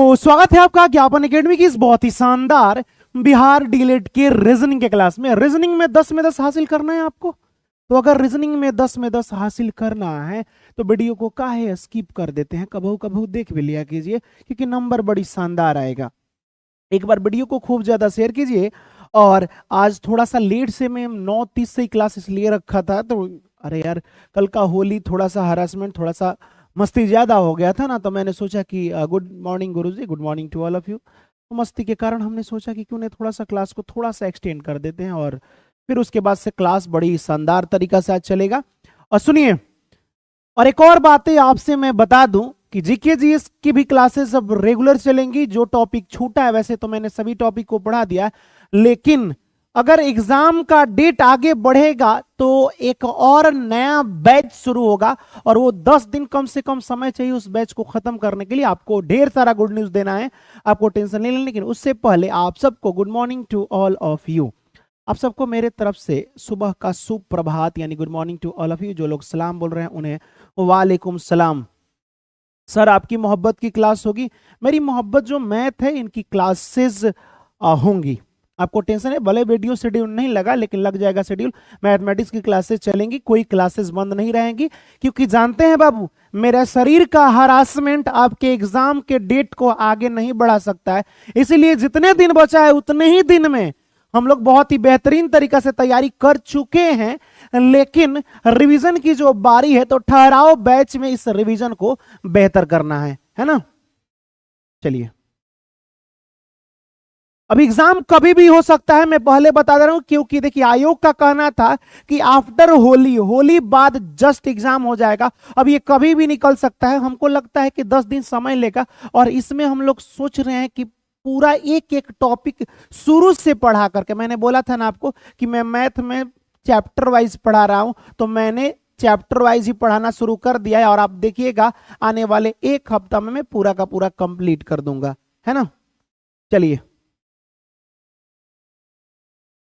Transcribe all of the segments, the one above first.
तो स्वागत है आपका ज्ञापन एकेडमी की इस बहुत ही शानदार बिहार डीएलएड के रीजनिंग के क्लास में। रीजनिंग में 10 में 10 हासिल करना है आपको। तो अगर रीजनिंग में 10 में 10 हासिल करना है तो वीडियो को काहे स्किप कर देते हैं, कभू कभू देख भी लिया कीजिए क्योंकि नंबर बड़ी शानदार आएगा। एक बार वीडियो को खूब ज्यादा शेयर कीजिए। और आज थोड़ा सा लेट से मैं 9:30 से ही क्लास इसलिए रखा था, तो अरे यार कल का होली थोड़ा सा हरासमेंट, थोड़ा सा मस्ती ज्यादा हो गया था ना, तो मैंने सोचा कि good morning Guruji, good morning to all of you. तो मस्ती के कारण हमने सोचा कि क्यों नहीं थोड़ा सा क्लास को थोड़ा सा एक्सटेंड कर देते हैं और फिर उसके बाद से क्लास बड़ी शानदार तरीका से आज चलेगा। और सुनिए, और एक और बात है आपसे मैं बता दूं कि जीके जीएस की भी क्लासेस अब रेगुलर चलेंगी। जो टॉपिक छूटा है, वैसे तो मैंने सभी टॉपिक को पढ़ा दिया है, लेकिन अगर एग्जाम का डेट आगे बढ़ेगा तो एक और नया बैच शुरू होगा और वो 10 दिन कम से कम समय चाहिए उस बैच को खत्म करने के लिए। आपको ढेर सारा गुड न्यूज देना है, आपको टेंशन नहीं लेनी। लेकिन उससे पहले आप सबको good morning to all of you. आप सबको मेरे तरफ से सुबह का सुप्रभात यानी good morning to all of you. जो लोग सलाम बोल रहे हैं उन्हें वालेकुम सलाम। सर आपकी मोहब्बत की क्लास होगी। मेरी मोहब्बत जो मैथ है इनकी क्लासेस होंगी, आपको टेंशन है। भले वीडियो शेड्यूल नहीं लगा लेकिन लग जाएगा शेड्यूल। मैथमेटिक्स की क्लासेस चलेंगी, कोई क्लासेस बंद नहीं रहेंगी, क्योंकि जानते हैं बाबू मेरा शरीर का हरासमेंट आपके एग्जाम के डेट को आगे नहीं बढ़ा सकता है। इसीलिए जितने दिन बचा है उतने ही दिन में हम लोग बहुत ही बेहतरीन तरीका से तैयारी कर चुके हैं। लेकिन रिवीजन की जो बारी है तो ठहराओ बैच में इस रिवीजन को बेहतर करना है ना। चलिए, अब एग्जाम कभी भी हो सकता है, मैं पहले बता दे रहा हूं, क्योंकि देखिए आयोग का कहना था कि आफ्टर होली बाद जस्ट एग्जाम हो जाएगा। अब ये कभी भी निकल सकता है। हमको लगता है कि 10 दिन समय लेगा और इसमें हम लोग सोच रहे हैं कि पूरा एक एक टॉपिक शुरू से पढ़ा करके, मैंने बोला था ना आपको कि मैं मैथ में चैप्टर वाइज पढ़ा रहा हूं, तो मैंने चैप्टर वाइज ही पढ़ाना शुरू कर दिया है और आप देखिएगा आने वाले एक हफ्ता में मैं पूरा का पूरा कंप्लीट कर दूंगा, है ना। चलिए,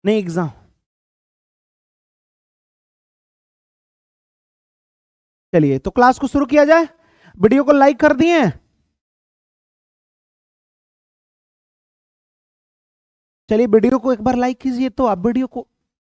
नहीं एग्जाम, चलिए तो क्लास को शुरू किया जाए। वीडियो को लाइक कर दिए? चलिए वीडियो को एक बार लाइक कीजिए। तो आप वीडियो को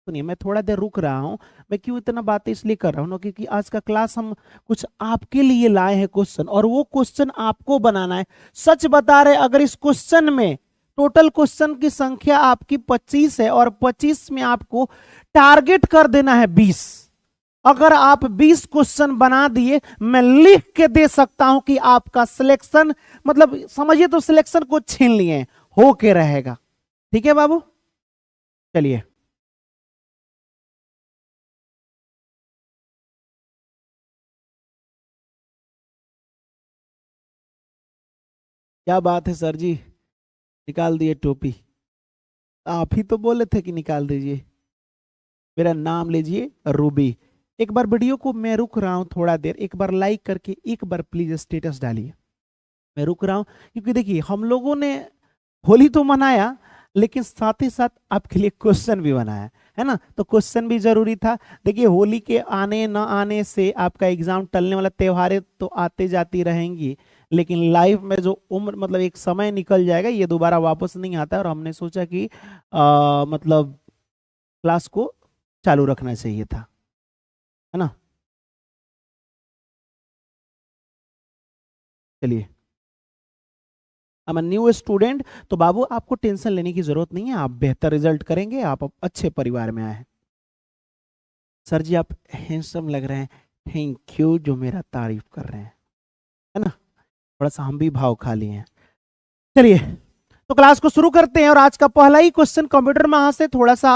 सुनिए, मैं थोड़ा देर रुक रहा हूं। मैं क्यों इतना बातें इसलिए कर रहा हूं ना, क्योंकि आज का क्लास हम कुछ आपके लिए लाए हैं क्वेश्चन, और वो क्वेश्चन आपको बनाना है। सच बता रहे, अगर इस क्वेश्चन में टोटल क्वेश्चन की संख्या आपकी 25 है और 25 में आपको टारगेट कर देना है 20। अगर आप 20 क्वेश्चन बना दिए, मैं लिख के दे सकता हूं कि आपका सिलेक्शन, मतलब समझिए तो सिलेक्शन को छीन लिए, होके रहेगा। ठीक है बाबू, चलिए। क्या बात है सर जी, निकाल दिए टोपी। आप ही तो बोले थे कि निकाल दीजिए। मेरा नाम लीजिए रूबी। एक बार वीडियो को, मैं रुक रहा हूं थोड़ा देर, एक बार लाइक करके एक बार प्लीज स्टेटस डालिए। मैं रुक रहा हूं क्योंकि देखिए हम लोगों ने होली तो मनाया लेकिन साथ ही साथ आपके लिए क्वेश्चन भी बनाया, है ना। तो क्वेश्चन भी जरूरी था। देखिए होली के आने न आने से आपका एग्जाम टलने वाला, त्योहारें तो आते जाती रहेंगी, लेकिन लाइफ में जो उम्र, मतलब एक समय निकल जाएगा, ये दोबारा वापस नहीं आता। और हमने सोचा कि मतलब क्लास को चालू रखना चाहिए था, है ना। चलिए, आई एम न्यू स्टूडेंट, तो बाबू आपको टेंशन लेने की जरूरत नहीं है, आप बेहतर रिजल्ट करेंगे, आप अच्छे परिवार में आए हैं। सर जी आप हैंडसम लग रहे हैं, थैंक यू जो मेरा तारीफ कर रहे हैं, है ना। थोड़ा सा हम भी भाव खा लिए हैं। चलिए तो क्लास को शुरू करते हैं और आज का पहला ही क्वेश्चन कंप्यूटर में, से थोड़ा सा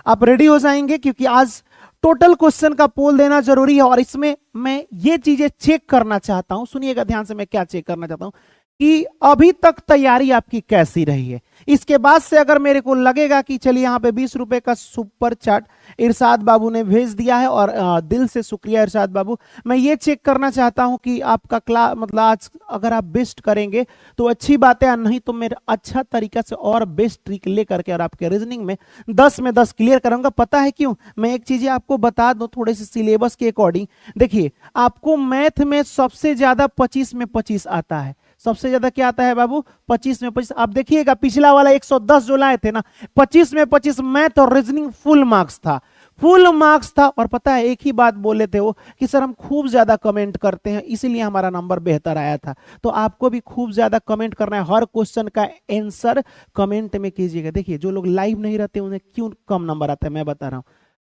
आप रेडी हो जाएंगे क्योंकि आज टोटल क्वेश्चन का पोल देना जरूरी है। और इसमें मैं ये चीजें चेक करना चाहता हूं, सुनिएगा ध्यान से, मैं क्या चेक करना चाहता हूं कि अभी तक तैयारी आपकी कैसी रही है। इसके बाद से अगर मेरे को लगेगा कि चलिए यहाँ पे 20 रुपए का सुपर चैट इरशाद बाबू ने भेज दिया है, और दिल से शुक्रिया इरशाद बाबू। मैं ये चेक करना चाहता हूं कि आपका क्लास, मतलब आज अगर आप बेस्ट करेंगे तो अच्छी बात है, नहीं तो मेरा अच्छा तरीका से और बेस्ट ट्रिक लेकर के और आपके रीजनिंग में 10 में 10 क्लियर करूंगा। पता है क्यों? मैं एक चीज आपको बता दूं थोड़े से सिलेबस के अकॉर्डिंग। देखिए आपको मैथ में सबसे ज्यादा 25 में 25 आता है, सबसे ज्यादा क्या आता है बाबू? 25 में 25। आप देखिएगा पिछला वाला 110 जो लाए थे ना, 25 में 25 मैथ और रीजनिंग फुल मार्क्स था, फुल मार्क्स था। और पता है एक ही बात बोले थे वो कि सर हम खूब ज्यादा कमेंट करते हैं इसीलिए हमारा नंबर बेहतर आया था। तो आपको भी खूब ज्यादा कमेंट करना है, हर क्वेश्चन का आंसर कमेंट में कीजिएगा। देखिए जो लोग लाइव नहीं रहते उन्हें क्यों कम नंबर आता है मैं बता रहा हूं,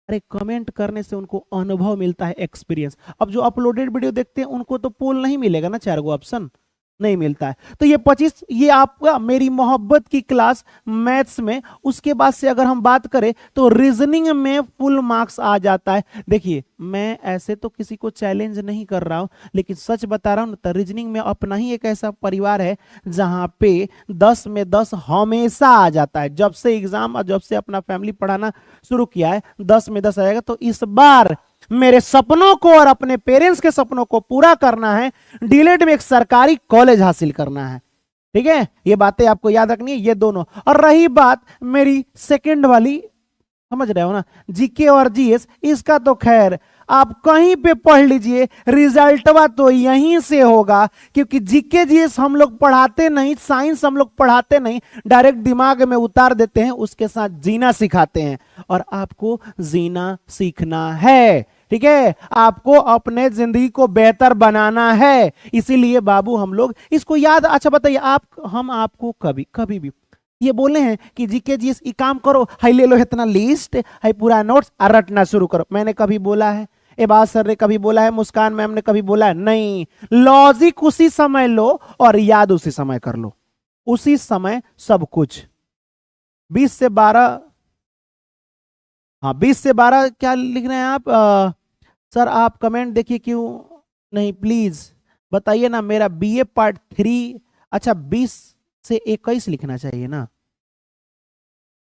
अरे कमेंट करने से उनको अनुभव मिलता है, एक्सपीरियंस। अब जो अपलोडेड वीडियो देखते हैं उनको तो पोल नहीं मिलेगा ना, 4 गो ऑप्शन नहीं मिलता है। तो ये 25 ये आपका मेरी मोहब्बत की क्लास मैथ्स में। उसके बाद से अगर हम बात करें तो रीजनिंग में फुल मार्क्स आ जाता है। देखिए मैं ऐसे तो किसी को चैलेंज नहीं कर रहा हूं, लेकिन सच बता रहा हूं तो रीजनिंग में अपना ही एक ऐसा परिवार है जहां पे 10 में 10 हमेशा आ जाता है। जब से एग्जाम और जब से अपना फैमिली पढ़ाना शुरू किया है 10 में 10 आएगा। तो इस बार मेरे सपनों को और अपने पेरेंट्स के सपनों को पूरा करना है, डीएलएड में एक सरकारी कॉलेज हासिल करना है। ठीक है, ये बातें आपको याद रखनी है, ये दोनों। और रही बात मेरी सेकंड वाली, समझ रहे हो ना, जीके और जीएस, इसका तो खैर आप कहीं पे पढ़ लीजिए, रिजल्टवा तो यहीं से होगा। क्योंकि जीके जीएस हम लोग पढ़ाते नहीं, साइंस हम लोग पढ़ाते नहीं, डायरेक्ट दिमाग में उतार देते हैं, उसके साथ जीना सिखाते हैं। और आपको जीना सीखना है, ठीक है, आपको अपने जिंदगी को बेहतर बनाना है। इसीलिए बाबू हम लोग इसको याद। अच्छा बताइए आप, हम आपको कभी कभी भी ये बोले हैं कि जीके जीएस ये काम करो, हाई ले लो इतना लिस्ट, हाई पूरा नोट्स और रटना शुरू करो? मैंने कभी बोला है? एबाज सर ने कभी बोला है? मुस्कान मैम ने कभी बोला है? नहीं। लॉजिक उसी समय लो और याद उसी समय कर लो, उसी समय सब कुछ। 20 से 12, हाँ 20 से 12 क्या लिख रहे हैं आप? सर आप कमेंट देखिए क्यों नहीं, प्लीज बताइए ना। मेरा बीए पार्ट 3, अच्छा 20 से 21 लिखना चाहिए ना,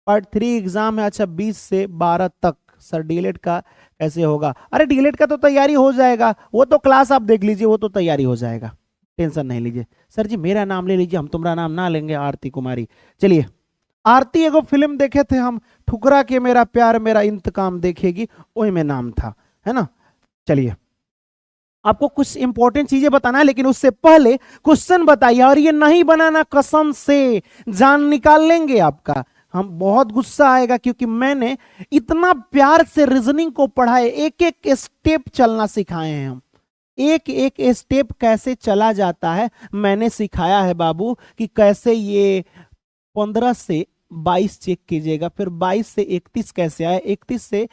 पार्ट 3 एग्जाम है। अच्छा 20 से 12 तक सर डीएलएड का कैसे होगा? अरे डीएलएड का तो तैयारी हो जाएगा, वो तो क्लास आप देख लीजिए, वो तो तैयारी हो जाएगा, टेंशन नहीं लीजिए। सर जी मेरा नाम ले लीजिए, हम तुम्हारा नाम ना लेंगे, आरती कुमारी। चलिए, आरती एगो फिल्म देखे थे हम, ठुकरा के मेरा प्यार मेरा इंतकाम देखेगी, वही में नाम था, है ना। चलिए आपको कुछ इंपॉर्टेंट चीजें बताना है, लेकिन उससे पहले क्वेश्चन बताइए। और ये नहीं बनाना, कसम से जान निकाल लेंगे आपका, हम बहुत गुस्सा आएगा। क्योंकि मैंने इतना प्यार से रीजनिंग को पढ़ा है, एक एक स्टेप चलना सिखाए हैं हम, एक एक स्टेप कैसे चला जाता है मैंने सिखाया है बाबू। कि कैसे ये 15 से 22 चेक कीजिएगा, फिर 22 से 31 कैसे आया, 31 से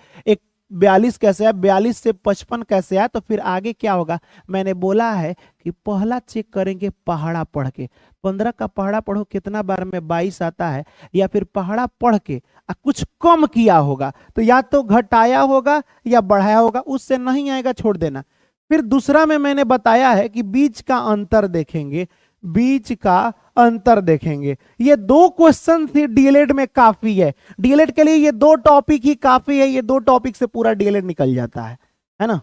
42 कैसे आया, 42 से 55 कैसे आया, तो फिर आगे क्या होगा। मैंने बोला है कि पहला चेक करेंगे पहाड़ा पढ़ के, 15 का पहाड़ा पढ़ो कितना बार में 22 आता है, या फिर पहाड़ा पढ़ के कुछ कम किया होगा, तो या तो घटाया होगा या बढ़ाया होगा, उससे नहीं आएगा छोड़ देना। फिर दूसरा में मैंने बताया है कि बीच का अंतर देखेंगे, बीच का अंतर देखेंगे। ये 2 क्वेश्चन थी डीएलएड में, काफी है डीएलएड के लिए, ये 2 टॉपिक ही काफी है, ये 2 टॉपिक से पूरा डीएलएड निकल जाता है ना।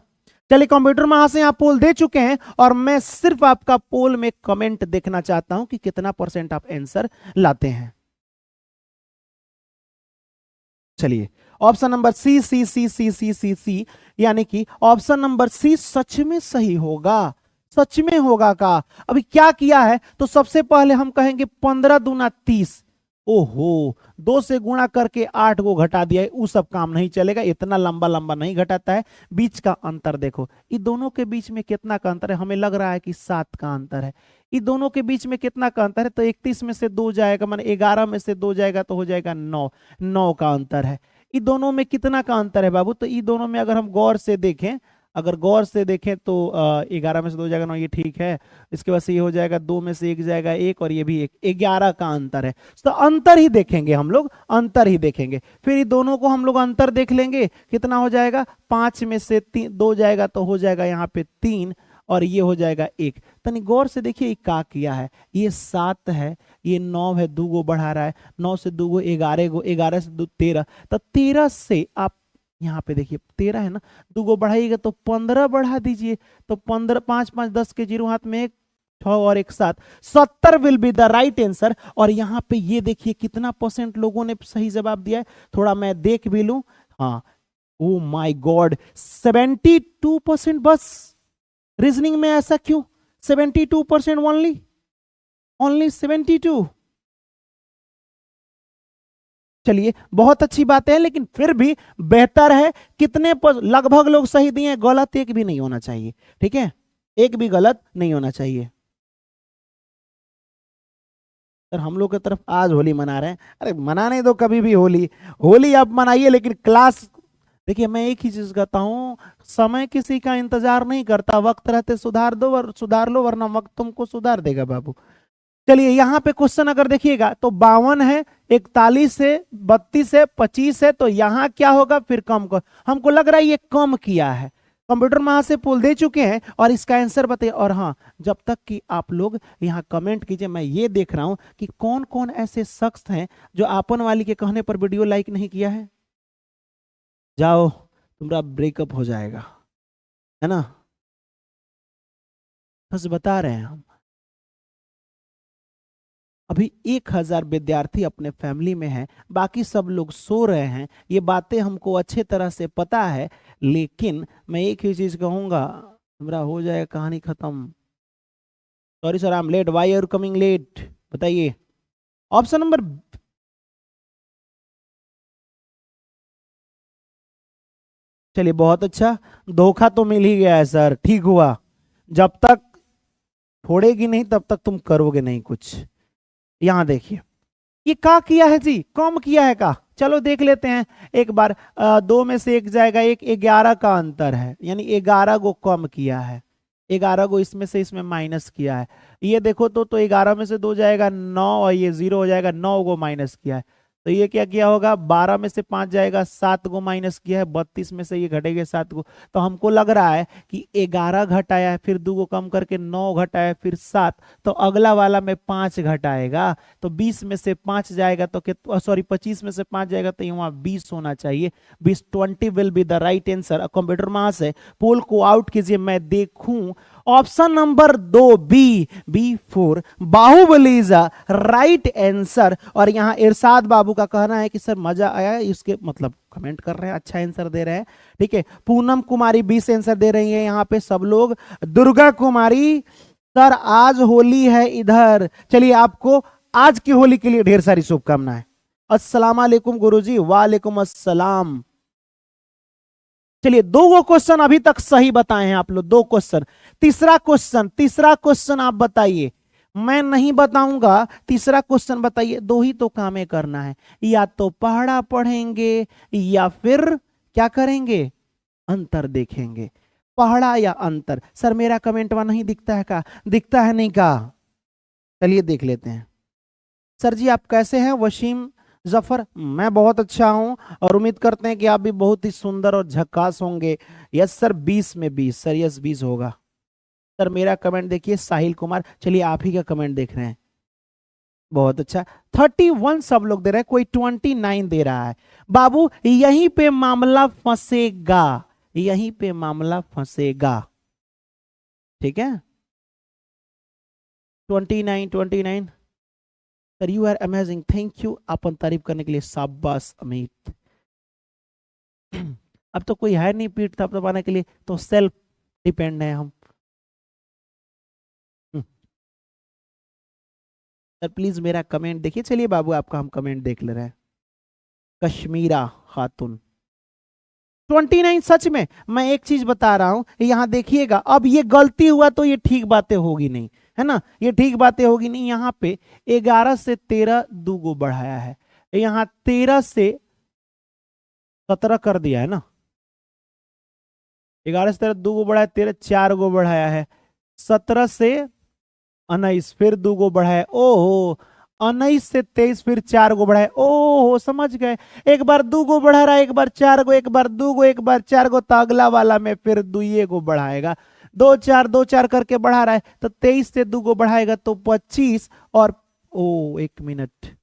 चलिए कंप्यूटर में यहां से आप पोल दे चुके हैं, और मैं सिर्फ आपका पोल में कमेंट देखना चाहता हूं कि कितना % आप आंसर लाते हैं। चलिए ऑप्शन नंबर सी सी सी सी सी सी सी, यानी कि ऑप्शन नंबर सी सच में सही होगा, सच में होगा का। अभी क्या किया है, तो सबसे पहले हम कहेंगे 15 दूना 30, ओहो 2 से गुणा करके 8 को घटा दिया है, वो सब काम नहीं चलेगा, इतना लंबा लंबा नहीं घटाता है। बीच का अंतर देखो, इन दोनों के बीच में कितना का अंतर है, हमें लग रहा है कि 7 का अंतर है। इन दोनों के बीच में कितना का अंतर है, तो 31 में से 2 जाएगा, माने 11 में से 2 जाएगा तो हो जाएगा 9, 9 का अंतर है। इन दोनों में कितना का अंतर है बाबू, तो इन दोनों में अगर हम गौर से देखें, अगर गौर से देखें तो 11 में से 2 जाएगा 9, ये ठीक है। इसके बाद से ये हो जाएगा 2 में से 1 जाएगा 1, और ये भी 1, 11 का अंतर है। तो अंतर ही देखेंगे हम लोग, अंतर ही देखेंगे। फिर ये दोनों को हम लोग अंतर देख लेंगे, कितना हो जाएगा, 5 में से 2 जाएगा तो हो जाएगा यहाँ पे 3, और ये हो जाएगा 1। तनी गौर से देखिए क्या किया है, ये 7 है, ये 9 है, 2 गो बढ़ा रहा है, 9 से 2 गो 11 गो, 11 से 2 13, तो 13 से आप यहाँ पे देखिए 13 है ना, 2 गो बढ़ाइएगा तो 15 बढ़ा दीजिए, तो 15, 5 5 10 के 0 हाथ में 1, 6 और 1 7, 70 will be the right answer. और यहाँ पे ये देखिए कितना % लोगों ने सही जवाब दिया है, थोड़ा मैं देख भी लूं। हाँ, ओ माय गॉड, 72% बस। रीजनिंग में ऐसा क्यों, 72% ओनली? ओनली 72। चलिए बहुत अच्छी बात है, लेकिन फिर भी बेहतर है। कितने लगभग लोग सही दिए, गलत एक भी नहीं होना चाहिए। ठीक है, एक भी गलत नहीं होना चाहिए। सर हम लोग की तरफ आज होली मना रहे हैं। अरे मनाने दो, कभी भी होली, होली आप मनाइए, लेकिन क्लास। देखिए मैं एक ही चीज कहता हूं, समय किसी का इंतजार नहीं करता, वक्त रहते सुधार दो और सुधार लो, वरना वक्त तुमको सुधार देगा बाबू। चलिए यहाँ पे क्वेश्चन अगर देखिएगा तो 52 है, 41 है, 32 है, 25 है, तो यहाँ क्या होगा फिर कम कर, हमको लग रहा है ये कम किया है। कंप्यूटर वहां से पुल दे चुके हैं और इसका आंसर बताइए। और हाँ, जब तक कि आप लोग यहाँ कमेंट कीजिए, मैं ये देख रहा हूं कि कौन कौन ऐसे शख्स हैं जो आपन वाली के कहने पर वीडियो लाइक नहीं किया है। जाओ, तुम्हारा ब्रेकअप हो जाएगा, है ना, बस बता रहे हैं हम। अभी 1000 विद्यार्थी अपने फैमिली में हैं, बाकी सब लोग सो रहे हैं, ये बातें हमको अच्छे तरह से पता है। लेकिन मैं एक ही चीज कहूंगा, मेरा हो जाए कहानी खत्म। Sorry sir, I am late, why are coming late, बताइए। ऑप्शन नंबर, चलिए बहुत अच्छा, धोखा तो मिल ही गया है सर, ठीक हुआ। जब तक फोड़ेगी नहीं तब तक तुम करोगे नहीं कुछ। यहां देखिए, ये का किया है जी, कम किया है का, चलो देख लेते हैं एक बार। दो में से एक जाएगा, एक 11 का अंतर है, यानी 11 को कम किया है, 11 को इसमें से इसमें माइनस किया है। ये देखो तो 11 में से 2 जाएगा 9, और ये 0 हो जाएगा, 9 को माइनस किया है। तो ये क्या किया होगा, 12 में से 5 जाएगा, 7 को माइनस किया है, 32 में से ये घटेगा 7 को। तो हमको लग रहा है कि 11 घटाया है, फिर 2 को कम करके 9 घटाया, फिर 7, तो अगला वाला में 5 घटाएगा, तो 20 में से 5 जाएगा तो सॉरी 25 में से 5 जाएगा तो यहाँ 20 होना चाहिए। 20, 20 will be the right answer. Computer वहां से पोल को आउट कीजिए, मैं देखूं। Option number 2 B 4 Baahubali is right answer. और यहां इरशाद बाबू का कहना है कि सर मजा आया, इसके मतलब कमेंट कर रहे हैं, अच्छा आंसर दे रहे हैं। ठीक है, पूनम कुमारी 20 आंसर दे रही है यहाँ पे सब लोग। दुर्गा कुमारी, सर आज होली है इधर। चलिए आपको आज की होली के लिए ढेर सारी शुभकामनाएं। अस्सलाम वालेकुम गुरुजी। वालेकुम अस्सलाम। चलिए 2 क्वेश्चन अभी तक सही बताए हैं आप लोग, 2 क्वेश्चन। तीसरा क्वेश्चन आप बताइए, मैं नहीं बताऊंगा, तीसरा क्वेश्चन बताइए। 2 ही तो कामें करना है, या तो पहाड़ा पढ़ेंगे या फिर क्या करेंगे, अंतर देखेंगे। पहाड़ा या अंतर। सर मेरा कमेंट वहां नहीं दिखता है का, दिखता है नहीं का, चलिए देख लेते हैं। सर जी आप कैसे हैं वसीम जफर, मैं बहुत अच्छा हूं और उम्मीद करते हैं कि आप भी बहुत ही सुंदर और झक्कास होंगे। यस सर, 20 में 20 सर, यस 20 होगा। सर मेरा कमेंट देखिए, साहिल कुमार, चलिए आप ही का कमेंट देख रहे हैं, बहुत अच्छा। 31 सब लोग दे रहे हैं, कोई 29 दे रहा है। बाबू यहीं पे मामला फंसेगा, यहीं पे मामला फंसेगा, ठीक है। 29 sir you are amazing, thank you, अपन तारीफ करने के लिए शाबाश अमित। अब तो कोई है नहीं पीठ थपथपाने के लिए, तो सेल्फ डिपेंड है हम। सर प्लीज मेरा कमेंट देखिए। चलिए बाबू आपका हम कमेंट देख ले रहे हैं। कश्मीरा खातून 29 सच में, मैं एक चीज बता रहा हूं, यहां देखिएगा, अब ये गलती हुआ तो ये ठीक बातें होगी नहीं, है ना, ये ठीक बातें होगी नहीं। यहाँ पे 11 से 13 2 को बढ़ाया है, यहाँ 13 से 17 कर दिया है ना, 11 से 13 2 को बढ़ाया, 13 4 को बढ़ाया है, 17 से 19 फिर 2 को बढ़ाया, ओहो 19 से 23 फिर 4 को बढ़ाया, ओहो समझ गए। एक बार 2 को बढ़ा रहा है, एक बार 4 को, एक बार 2 को, एक बार 4 को, तो अगला वाला में फिर 2 को बढ़ाएगा। 2 4 करके बढ़ा रहा है, तो 23 से 2 को बढ़ाएगा तो 25। और ओ एक मिनट,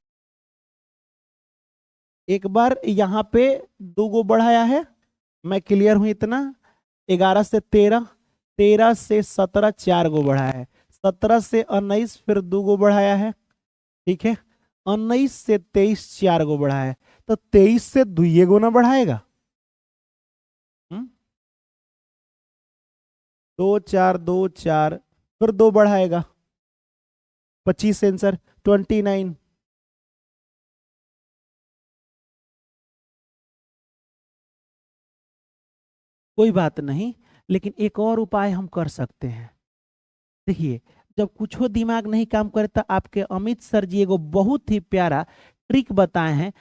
एक बार यहाँ पे 2 को बढ़ाया है, मैं क्लियर हूं इतना। 11 से 13, 13 से 17 4 को बढ़ाया है, 17 से 19 फिर 2 को बढ़ाया है, ठीक है। 19 से 23 4 को बढ़ाया है, तो 23 से 2 गुना बढ़ाएगा। 2 4 2 4 फिर 2 बढ़ाएगा, 25 आंसर, 29। कोई बात नहीं, लेकिन एक और उपाय हम कर सकते हैं। देखिए, जब कुछ हो दिमाग नहीं काम करे तो आपके अमित सर जी एगो बहुत ही प्यारा ट्रिक बताए हैं।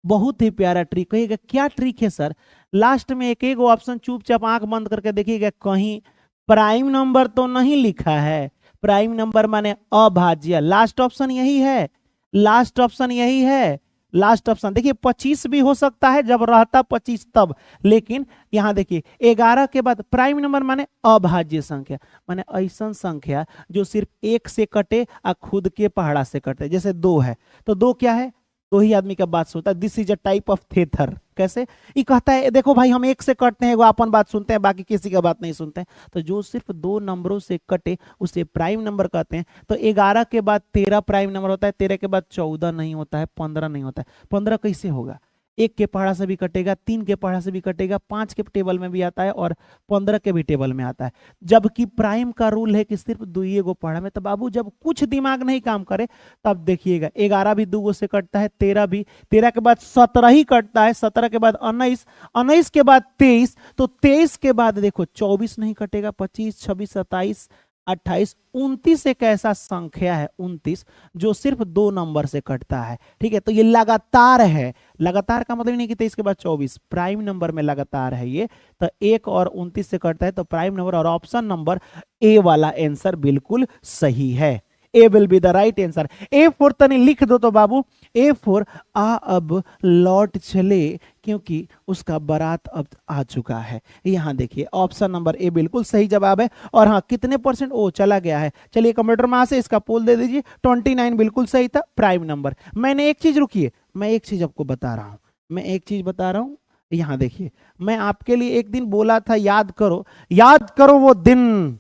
बहुत ही प्यारा ट्रिक। कहिएगा क्या ट्रिक है सर? लास्ट में एक एक ऑप्शन चुपचाप आंख बंद करके देखिएगा, कहीं प्राइम नंबर तो नहीं लिखा है। प्राइम नंबर माने अभाज्य, लास्ट ऑप्शन यही है। लास्ट ऑप्शन यही है। लास्ट ऑप्शन देखिए, 25 भी हो सकता है जब रहता 25 तब, लेकिन यहां देखिए 11 के बाद प्राइम नंबर माने अभाज्य संख्या, माने ऐसा संख्या जो सिर्फ एक से कटे और खुद के पहाड़ा से कटे। जैसे 2 है तो 2 क्या है? दो ही आदमी का बात सुनता है। This is a type of थेथर। कैसे? ये कहता है देखो भाई, हम एक से कटते हैं, वो अपन बात सुनते हैं, बाकी किसी का बात नहीं सुनते हैं। तो जो सिर्फ 2 नंबरों से कटे उसे प्राइम नंबर कहते हैं। तो 11 के बाद 13 प्राइम नंबर होता है, 13 के बाद 14 नहीं होता है, 15 नहीं होता है। 15 कैसे होगा? एक के पहाड़ा से भी कटेगा, 3 के पहाड़ा से भी कटेगा, 5 के टेबल में भी आता है और 15 के भी टेबल में आता है। जबकि प्राइम का रूल है कि सिर्फ 2 गो पहाड़ा में। तो बाबू जब कुछ दिमाग नहीं काम करे तब देखिएगा, 11 भी 2 गो से कटता है, 13 भी, 13 के बाद 17 ही कटता है, 17 के बाद 19, 19 के बाद 23, तो 23 के बाद देखो 24 नहीं कटेगा, 25, 26, 27, 28, 29 एक ऐसा संख्या है, 29 जो सिर्फ 2 नंबर से कटता है। ठीक है, तो ये लगातार है। लगातार का मतलब नहीं कि 23 के बाद 24, प्राइम नंबर में लगातार है ये। तो 1 और 29 से कटता है, तो प्राइम नंबर और ऑप्शन नंबर ए वाला आंसर बिल्कुल सही है। A will be the right answer. A for तनी लिख दो तो बाबू, ए फॉर आ अब लौट चले, क्योंकि उसका बारात अब आ चुका है। यहां देखिए ऑप्शन नंबर ए बिल्कुल सही जवाब है। और हाँ, कितने परसेंट? ओ चला गया है। चलिए कंप्यूटर में से इसका पोल दे दीजिए। 29 बिल्कुल सही था, प्राइम नंबर। मैंने एक चीज, रुकिए, मैं एक चीज आपको बता रहा हूं, मैं एक चीज बता रहा हूं। यहां देखिए, मैं आपके लिए एक दिन बोला था, याद करो, याद करो वो दिन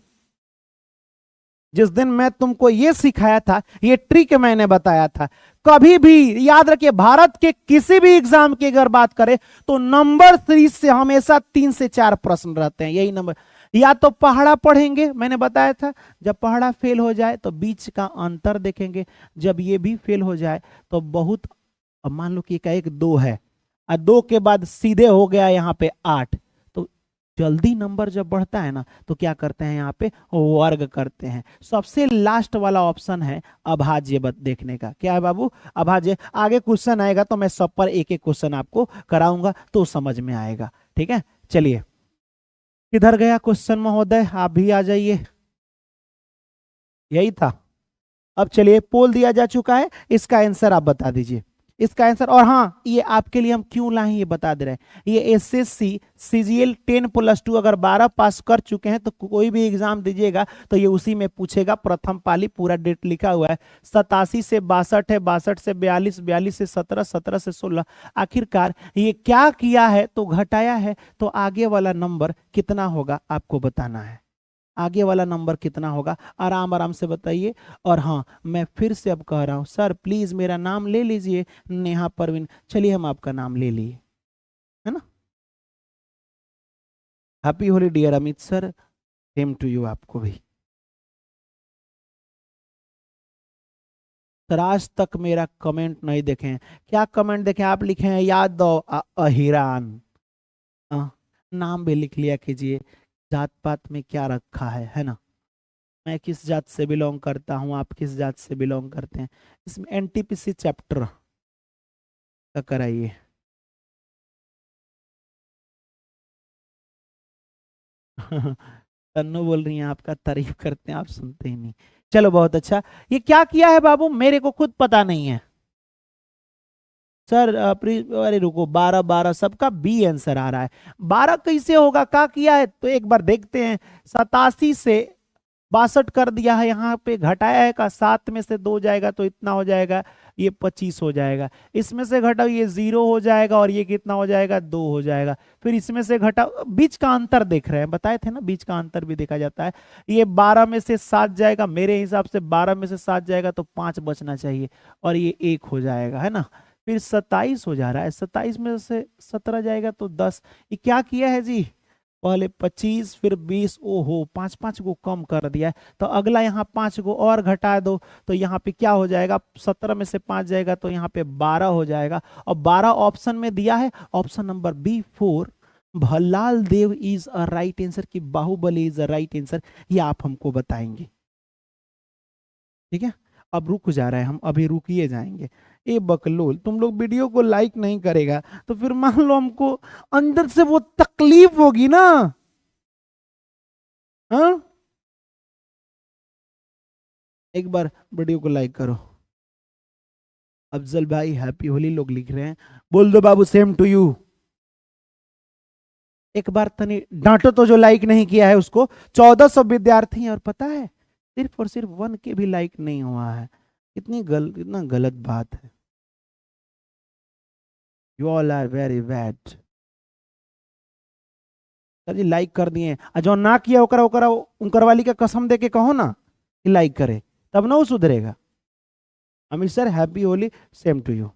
जिस दिन मैं तुमको ये सिखाया था, ये ट्रिक मैंने बताया था। कभी भी याद रखिए, भारत के किसी भी एग्जाम की अगर बात करें तो नंबर सीरीज से हमेशा 3 से 4 प्रश्न रहते हैं। यही नंबर, या तो पहाड़ा पढ़ेंगे, मैंने बताया था, जब पहाड़ा फेल हो जाए तो बीच का अंतर देखेंगे, जब ये भी फेल हो जाए तो बहुत, अब मान लो कि एक 2 है और 2 के बाद सीधे हो गया यहाँ पे 8, तो जल्दी नंबर जब बढ़ता है ना तो क्या करते हैं, यहाँ पे वर्ग करते हैं। सबसे लास्ट वाला ऑप्शन है अभाज्य देखने का। क्या है बाबू? अभाज्य। आगे क्वेश्चन आएगा तो मैं सब पर एक एक क्वेश्चन आपको कराऊंगा तो समझ में आएगा। ठीक है, चलिए, किधर गया क्वेश्चन महोदय? आप भी आ जाइए। यही था। अब चलिए, पोल दिया जा चुका है, इसका आंसर आप बता दीजिए, इसका आंसर। और हाँ, ये आपके लिए हम क्यों लाए ये बता दे रहे हैं। ये एसएससी सीजीएल 10+2 अगर 12 पास कर चुके हैं तो कोई भी एग्जाम दीजिएगा तो ये उसी में पूछेगा। प्रथम पाली, पूरा डेट लिखा हुआ है, 87 से 62 है, 62 से 42, 42 से 17, 17 से 16। आखिरकार ये क्या किया है? तो घटाया है। तो आगे वाला नंबर कितना होगा आपको बताना है। आगे वाला नंबर कितना होगा, आराम आराम से बताइए। और हाँ, मैं फिर से अब कह रहा हूं, सर प्लीज मेरा नाम ले लीजिए, नेहा परवीन। चलिए, हम आपका नाम ले लिए, है ना। Happy Holi dear Amit sir, same to you, आपको भी। सर आज तक मेरा कमेंट नहीं देखे हैं। क्या कमेंट देखे? आप लिखे हैं याद दो अहिरान। नाम भी लिख लिया कीजिए। जात पात में क्या रखा है ना। मैं किस जात से बिलोंग करता हूं, आप किस जात से बिलोंग करते हैं, इसमें एनटीपीसी चैप्टर का कराइए। तन्नू बोल रही हैं, आपका तारीफ करते हैं, आप सुनते ही नहीं। चलो बहुत अच्छा। ये क्या किया है बाबू, मेरे को खुद पता नहीं है सर। अरे रुको, 12 12 सबका बी आंसर आ रहा है। 12 कैसे होगा, क्या किया है तो एक बार देखते हैं। 87 से 62 कर दिया है, यहाँ पे घटाया है का 7 में से 2 जाएगा तो इतना हो जाएगा, ये 25 हो जाएगा। इसमें से घटाओ, ये 0 हो जाएगा और ये कितना हो जाएगा, 2 हो जाएगा। फिर इसमें से घटाओ, बीच का अंतर देख रहे हैं, बताए थे ना बीच का अंतर भी देखा जाता है। ये 12 में से 7 जाएगा, मेरे हिसाब से 12 में से 7 जाएगा तो 5 बचना चाहिए और ये 1 हो जाएगा, है ना। फिर 27 हो जा रहा है, 27 में से 17 जाएगा तो 10। ये क्या किया है जी, पहले 25 फिर 20, ओहो 5 को कम कर दिया है। तो अगला यहाँ 5 को और घटा दो, तो यहाँ पे क्या हो जाएगा, 17 में से 5 जाएगा तो यहाँ पे 12 हो जाएगा। और 12 ऑप्शन में दिया है, option number B 4 Bhallaladeva is a right answer की Baahubali is a right answer, ये आप हमको बताएंगे। ठीक है, अब रुक जा रहा है, हम अभी रुकिए जाएंगे। ए बकलोल, तुम लोग वीडियो को लाइक नहीं करेगा तो फिर मान लो हमको अंदर से वो तकलीफ होगी ना। हाँ, एक बार वीडियो को लाइक करो। अफजल भाई हैप्पी होली लोग लिख रहे हैं, बोल दो बाबू सेम टू यू। एक बार तनी डांटो तो जो लाइक नहीं किया है उसको। 1400 विद्यार्थी हैं और पता है सिर्फ और सिर्फ 1 के भी लाइक नहीं हुआ है। कितना गलत बात है। You all are very bad. Sir ji like कर दिए, और जो ना किया ओकरा ओकरा उनकर वाली का कसम दे के कहो ना कि लाइक करे, तब ना वो सुधरेगा। Amit sir happy Holi same to you.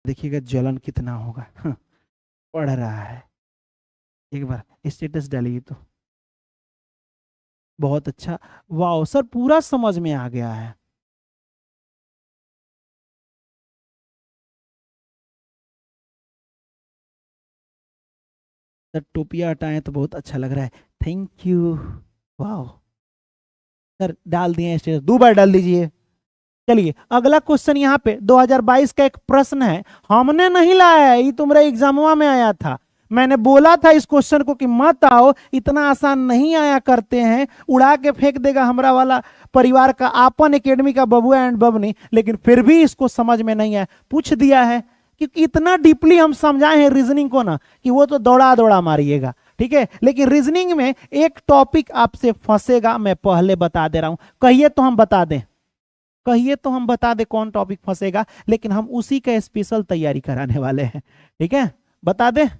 देखिएगा जलन कितना होगा। पढ़ रहा है, एक बार स्टेटस डालिए तो। बहुत अच्छा, वाह सर पूरा समझ में आ गया है। सर टोपिया हटाएं तो बहुत अच्छा लग रहा है, थैंक यू। वाह सर डाल दिए स्टेटस, 2 बार डाल दीजिए। चलिए अगला क्वेश्चन यहाँ पे 2022 का एक प्रश्न है, हमने नहीं लाया है, ये तुम्हारे एग्जामवा में आया था। मैंने बोला था इस क्वेश्चन को कि मत आओ, इतना आसान नहीं आया करते हैं, उड़ा के फेंक देगा हमरा वाला परिवार का आपन एकेडमी का बबुआ एंड बबनी। लेकिन फिर भी इसको समझ में नहीं आया, पूछ दिया है, क्योंकि इतना डीपली हम समझाए हैं रीजनिंग को ना कि वो तो दौड़ा दौड़ा मारिएगा। ठीक है, लेकिन रीजनिंग में एक टॉपिक आपसे फंसेगा, मैं पहले बता दे रहा हूं। कहिए तो हम बता दें, कहिए तो हम बता दें कौन टॉपिक फंसेगा, लेकिन हम उसी का स्पेशल तैयारी कराने वाले हैं। ठीक है, बता दे,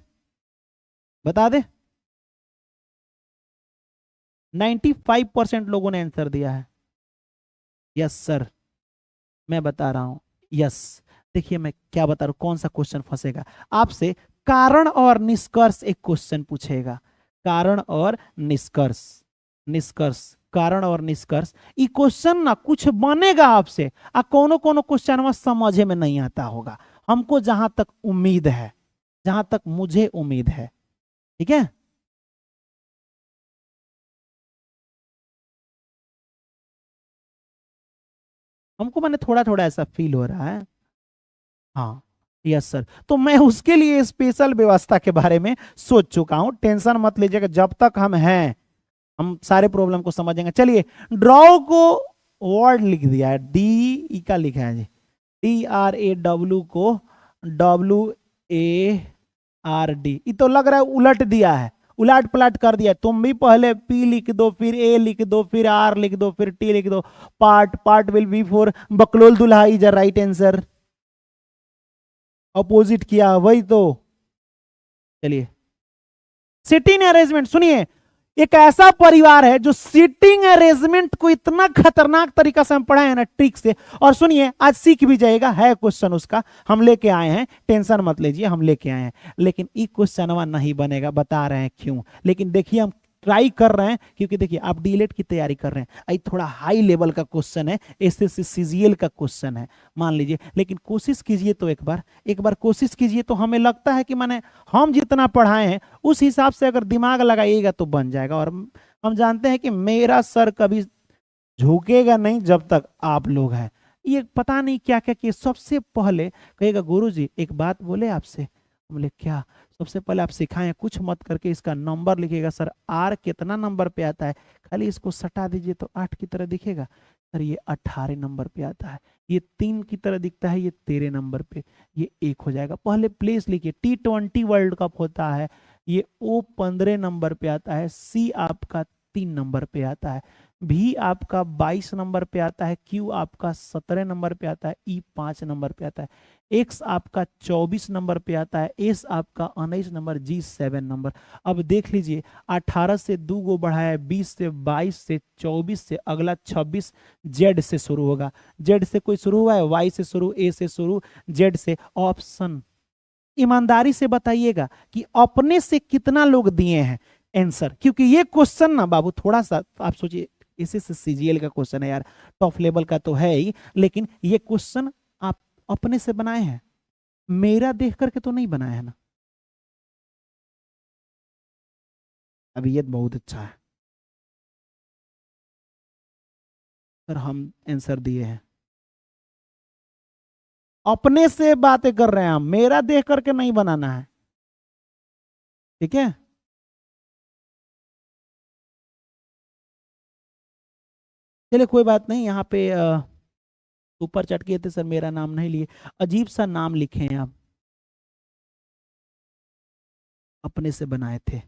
बता दे। 95% लोगों ने आंसर दिया है। यस सर, मैं बता रहा हूं, यस। देखिए मैं क्या बता रहा हूं, कौन सा क्वेश्चन फंसेगा आपसे। कारण और निष्कर्ष एक क्वेश्चन पूछेगा, कारण और निष्कर्ष, निष्कर्ष कारण और निष्कर्ष। ये क्वेश्चन ना कुछ बनेगा आपसे, आ कोनो कोनो क्वेश्चन समझे में नहीं आता होगा, हमको जहां तक उम्मीद है, जहां तक मुझे उम्मीद है। ठीक है, हमको मैंने थोड़ा थोड़ा ऐसा फील हो रहा है। हाँ यस सर, तो मैं उसके लिए स्पेशल व्यवस्था के बारे में सोच चुका हूं, टेंशन मत लीजिएगा, जब तक हम हैं हम सारे प्रॉब्लम को समझेंगे। चलिए ड्रॉ को वर्ड लिख दिया है, डी ई का लिखा है जी, DRAW को WARD। ये तो लग रहा है उलट दिया है, उलट पलट कर दिया। तुम भी पहले P लिख दो, फिर A लिख दो, फिर R लिख दो, फिर T लिख दो। पार्ट विल बी फॉर बकलोल दुल्हा is a right answer. Opposite किया वही तो। चलिए सिटिंग अरेंजमेंट सुनिए, एक ऐसा परिवार है जो सीटिंग अरेंजमेंट को इतना खतरनाक तरीका से हम पढ़ाए हैं ना ट्रिक से, और सुनिए आज सीख भी जाएगा, है क्वेश्चन उसका हम लेके आए हैं, टेंशन मत लीजिए हम लेके आए हैं। लेकिन ये क्वेश्चन नहीं बनेगा, बता रहे हैं क्यों। लेकिन देखिए हम ट्राई कर रहे हैं, क्योंकि देखिए आप डीलेट की तैयारी कर रहे हैं, ये थोड़ा हाई लेवल का क्वेश्चन है, एसएससी सीजीएल का क्वेश्चन है मान लीजिए। लेकिन कोशिश कीजिए तो एक बार कोशिश कीजिए, तो हमें लगता है कि मैंने हम जितना पढ़ाए हैं उस हिसाब से अगर दिमाग लगाइएगा तो बन जाएगा। और हम जानते हैं कि मेरा सर कभी झुकेगा नहीं जब तक आप लोग हैं। ये पता नहीं क्या क्या कि सबसे पहले कहेगा गुरुजी एक बात बोले आपसे, हम बोले क्या। सबसे पहले आप सिखाएं, कुछ मत करके इसका नंबर लिखिएगा, सर आर कितना नंबर पे आता है, खाली इसको सटा दीजिए तो 8 की तरह दिखेगा, सर ये 18 नंबर पे आता है, ये 3 की तरह दिखता है, ये 13 नंबर पे, ये 1 हो जाएगा। पहले प्लेस लिखिए, T20 वर्ल्ड कप होता है, ये O 15 नंबर पे आता है, C आपका 3 नंबर पे आता है। भी आपका 22 नंबर पे आता है, क्यू आपका 17 नंबर पे आता है, ई 5 नंबर पे आता है, एक्स आपका 24 नंबर पे आता है, एस आपका 19 नंबर, जी 7 नंबर। अब देख लीजिए 18 से 2 गो बढ़ाया है, 20 से, 22 से, 24 से, अगला 26 जेड से शुरू होगा। जेड से कोई शुरू हुआ है, वाई से शुरू, ए से शुरू, जेड से। ऑप्शन ईमानदारी से बताइएगा कि अपने से कितना लोग दिए हैं आंसर, क्योंकि ये क्वेश्चन ना बाबू थोड़ा सा आप सोचिए, इसी से सीजीएल का क्वेश्चन है यार, टॉप लेवल का तो है ही, लेकिन ये क्वेश्चन आप अपने से बनाए हैं, मेरा देख करके तो नहीं बनाया है ना। अब ये बहुत अच्छा है सर, हम आंसर दिए हैं, अपने से बातें कर रहे हैं हम, मेरा देख करके नहीं बनाना है, ठीक है। चलिए कोई बात नहीं, यहाँ पे ऊपर चटके थे सर, मेरा नाम नहीं लिए, अजीब सा नाम लिखे हैं आप, अपने से बनाए थे।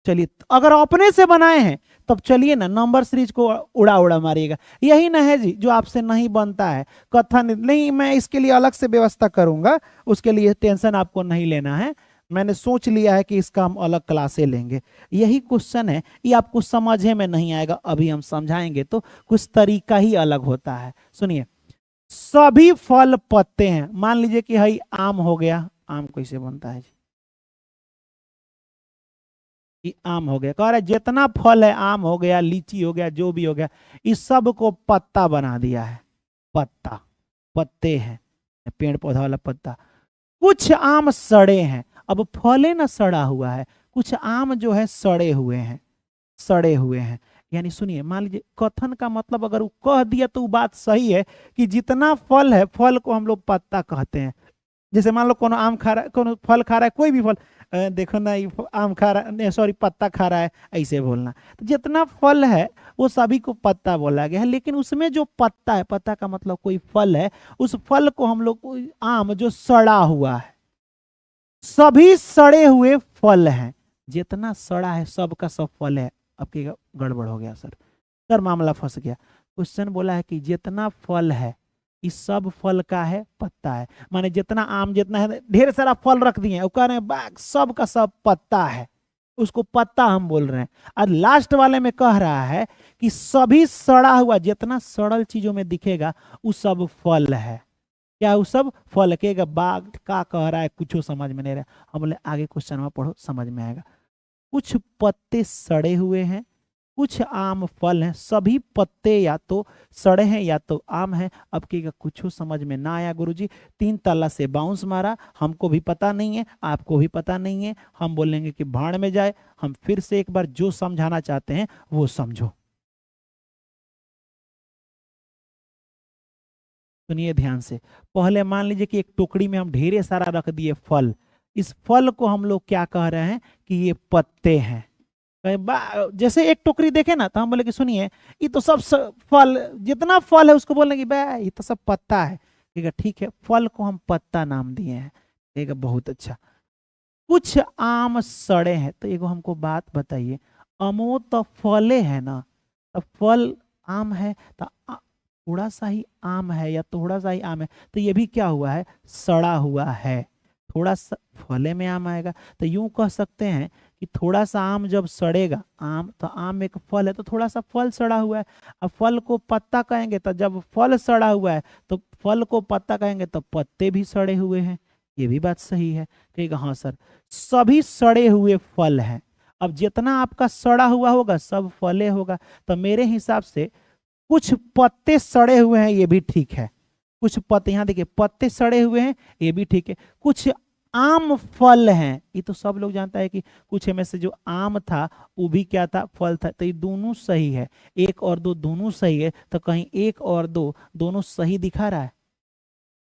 चलिए अगर अपने से बनाए हैं तब चलिए ना नंबर सीरीज को उड़ा उड़ा मारिएगा, यही ना है जी जो आपसे नहीं बनता है, कथन नहीं, मैं इसके लिए अलग से व्यवस्था करूंगा, उसके लिए टेंशन आपको नहीं लेना है, मैंने सोच लिया है कि इसका हम अलग क्लासे लेंगे। यही क्वेश्चन है, ये आपको समझे में नहीं आएगा, अभी हम समझाएंगे तो कुछ तरीका ही अलग होता है। सुनिए, सभी फल पत्ते हैं, मान लीजिए कि भाई आम हो गया, आम कैसे बनता है जी, कि आम हो गया, कह रहा है जितना फल है, आम हो गया, लीची हो गया, जो भी हो गया, इस सब को पत्ता बना दिया है, पत्ता, पत्ते हैं, पेड़ पौधा वाला पत्ता। कुछ आम सड़े हैं, अब फले ना सड़ा हुआ है, कुछ आम जो है सड़े हुए हैं, सड़े हुए हैं। यानी सुनिए, मान लीजिए कथन का मतलब अगर वो कह दिया तो वो बात सही है कि जितना फल है, फल को हम लोग पत्ता कहते हैं। जैसे मान लो कोनो आम खा रहा है, कोनो फल खा रहा है, कोई भी फल, देखो ना ये आम खा रहा है, सॉरी पत्ता खा रहा है, ऐसे बोलना। तो जितना फल है वो सभी को पत्ता बोला गया है, लेकिन उसमें जो पत्ता है, पत्ता का मतलब कोई फल है, उस फल को हम लोग आम जो सड़ा हुआ है, सभी सड़े हुए फल हैं, जितना सड़ा है सबका सब फल है। अब की गड़बड़ हो गया सर, सर मामला फंस गया। क्वेश्चन बोला है कि जितना फल है, इस सब फल का है पत्ता है, माने जितना आम जितना है, ढेर सारा फल रख दिए हैं, वो कह रहे हैं बाग सब का सब पत्ता है, उसको पत्ता हम बोल रहे हैं। और लास्ट वाले में कह रहा है कि सभी सड़ा हुआ, जितना सड़ल चीजों में दिखेगा वो सब फल है, क्या वो सब फल के बाग का कह रहा है, कुछ समझ में नहीं रहा। हम बोले आगे क्वेश्चन में पढ़ो समझ में आएगा। कुछ पत्ते सड़े हुए हैं, कुछ आम फल हैं, सभी पत्ते या तो सड़े हैं या तो आम है। अब की कुछ समझ में ना आया गुरुजी, 3 ताला से बाउंस मारा, हमको भी पता नहीं है, आपको भी पता नहीं है, हम बोलेंगे कि भाड़ में जाए। हम फिर से एक बार जो समझाना चाहते हैं वो समझो, सुनिए ध्यान से। पहले मान लीजिए कि एक टोकरी में हम ढेरे सारा रख दिए फल, इस फल को हम लोग क्या कह रहे हैं कि ये पत्ते हैं। जैसे एक टोकरी देखे ना तो हम बोले कि सुनिए ये तो सब फल, जितना फल है उसको बोलने की बे ये तो सब पत्ता है, ठीक है, ठीक है, फल को हम पत्ता नाम दिए हैं, ठीक है, बहुत अच्छा। कुछ आम सड़े हैं, तो एगो हमको बात बताइए, अमो तो फले है ना, तो फल आम है, तो थोड़ा सा ही आम है या थोड़ा सा ही आम है, तो ये भी क्या हुआ है, सड़ा हुआ है, थोड़ा सा फले में आम आएगा। तो यूं कह सकते हैं कि थोड़ा सा आम जब सड़ेगा, आम तो आम एक फल है, तो थोड़ा सा फल सड़ा हुआ है। अब फल को पत्ता कहेंगे, तो जब फल सड़ा हुआ है तो फल को पत्ता कहेंगे, तो पत्ते भी सड़े हुए हैं, ये भी बात सही है। कहेगा हाँ सर, सभी सड़े हुए फल हैं। अब जितना आपका सड़ा हुआ होगा सब फले होगा, तो मेरे हिसाब से कुछ पत्ते सड़े हुए हैं, ये भी ठीक है, कुछ पत्ते, यहाँ देखिए पत्ते सड़े हुए हैं, ये भी ठीक है। कुछ आम फल हैं, ये तो सब लोग जानता है कि कुछ में से जो आम था वो भी क्या था, फल था, तो ये दोनों सही है, 1 और 2 दोनों सही है। तो कहीं 1 और 2 दोनों सही दिखा रहा है,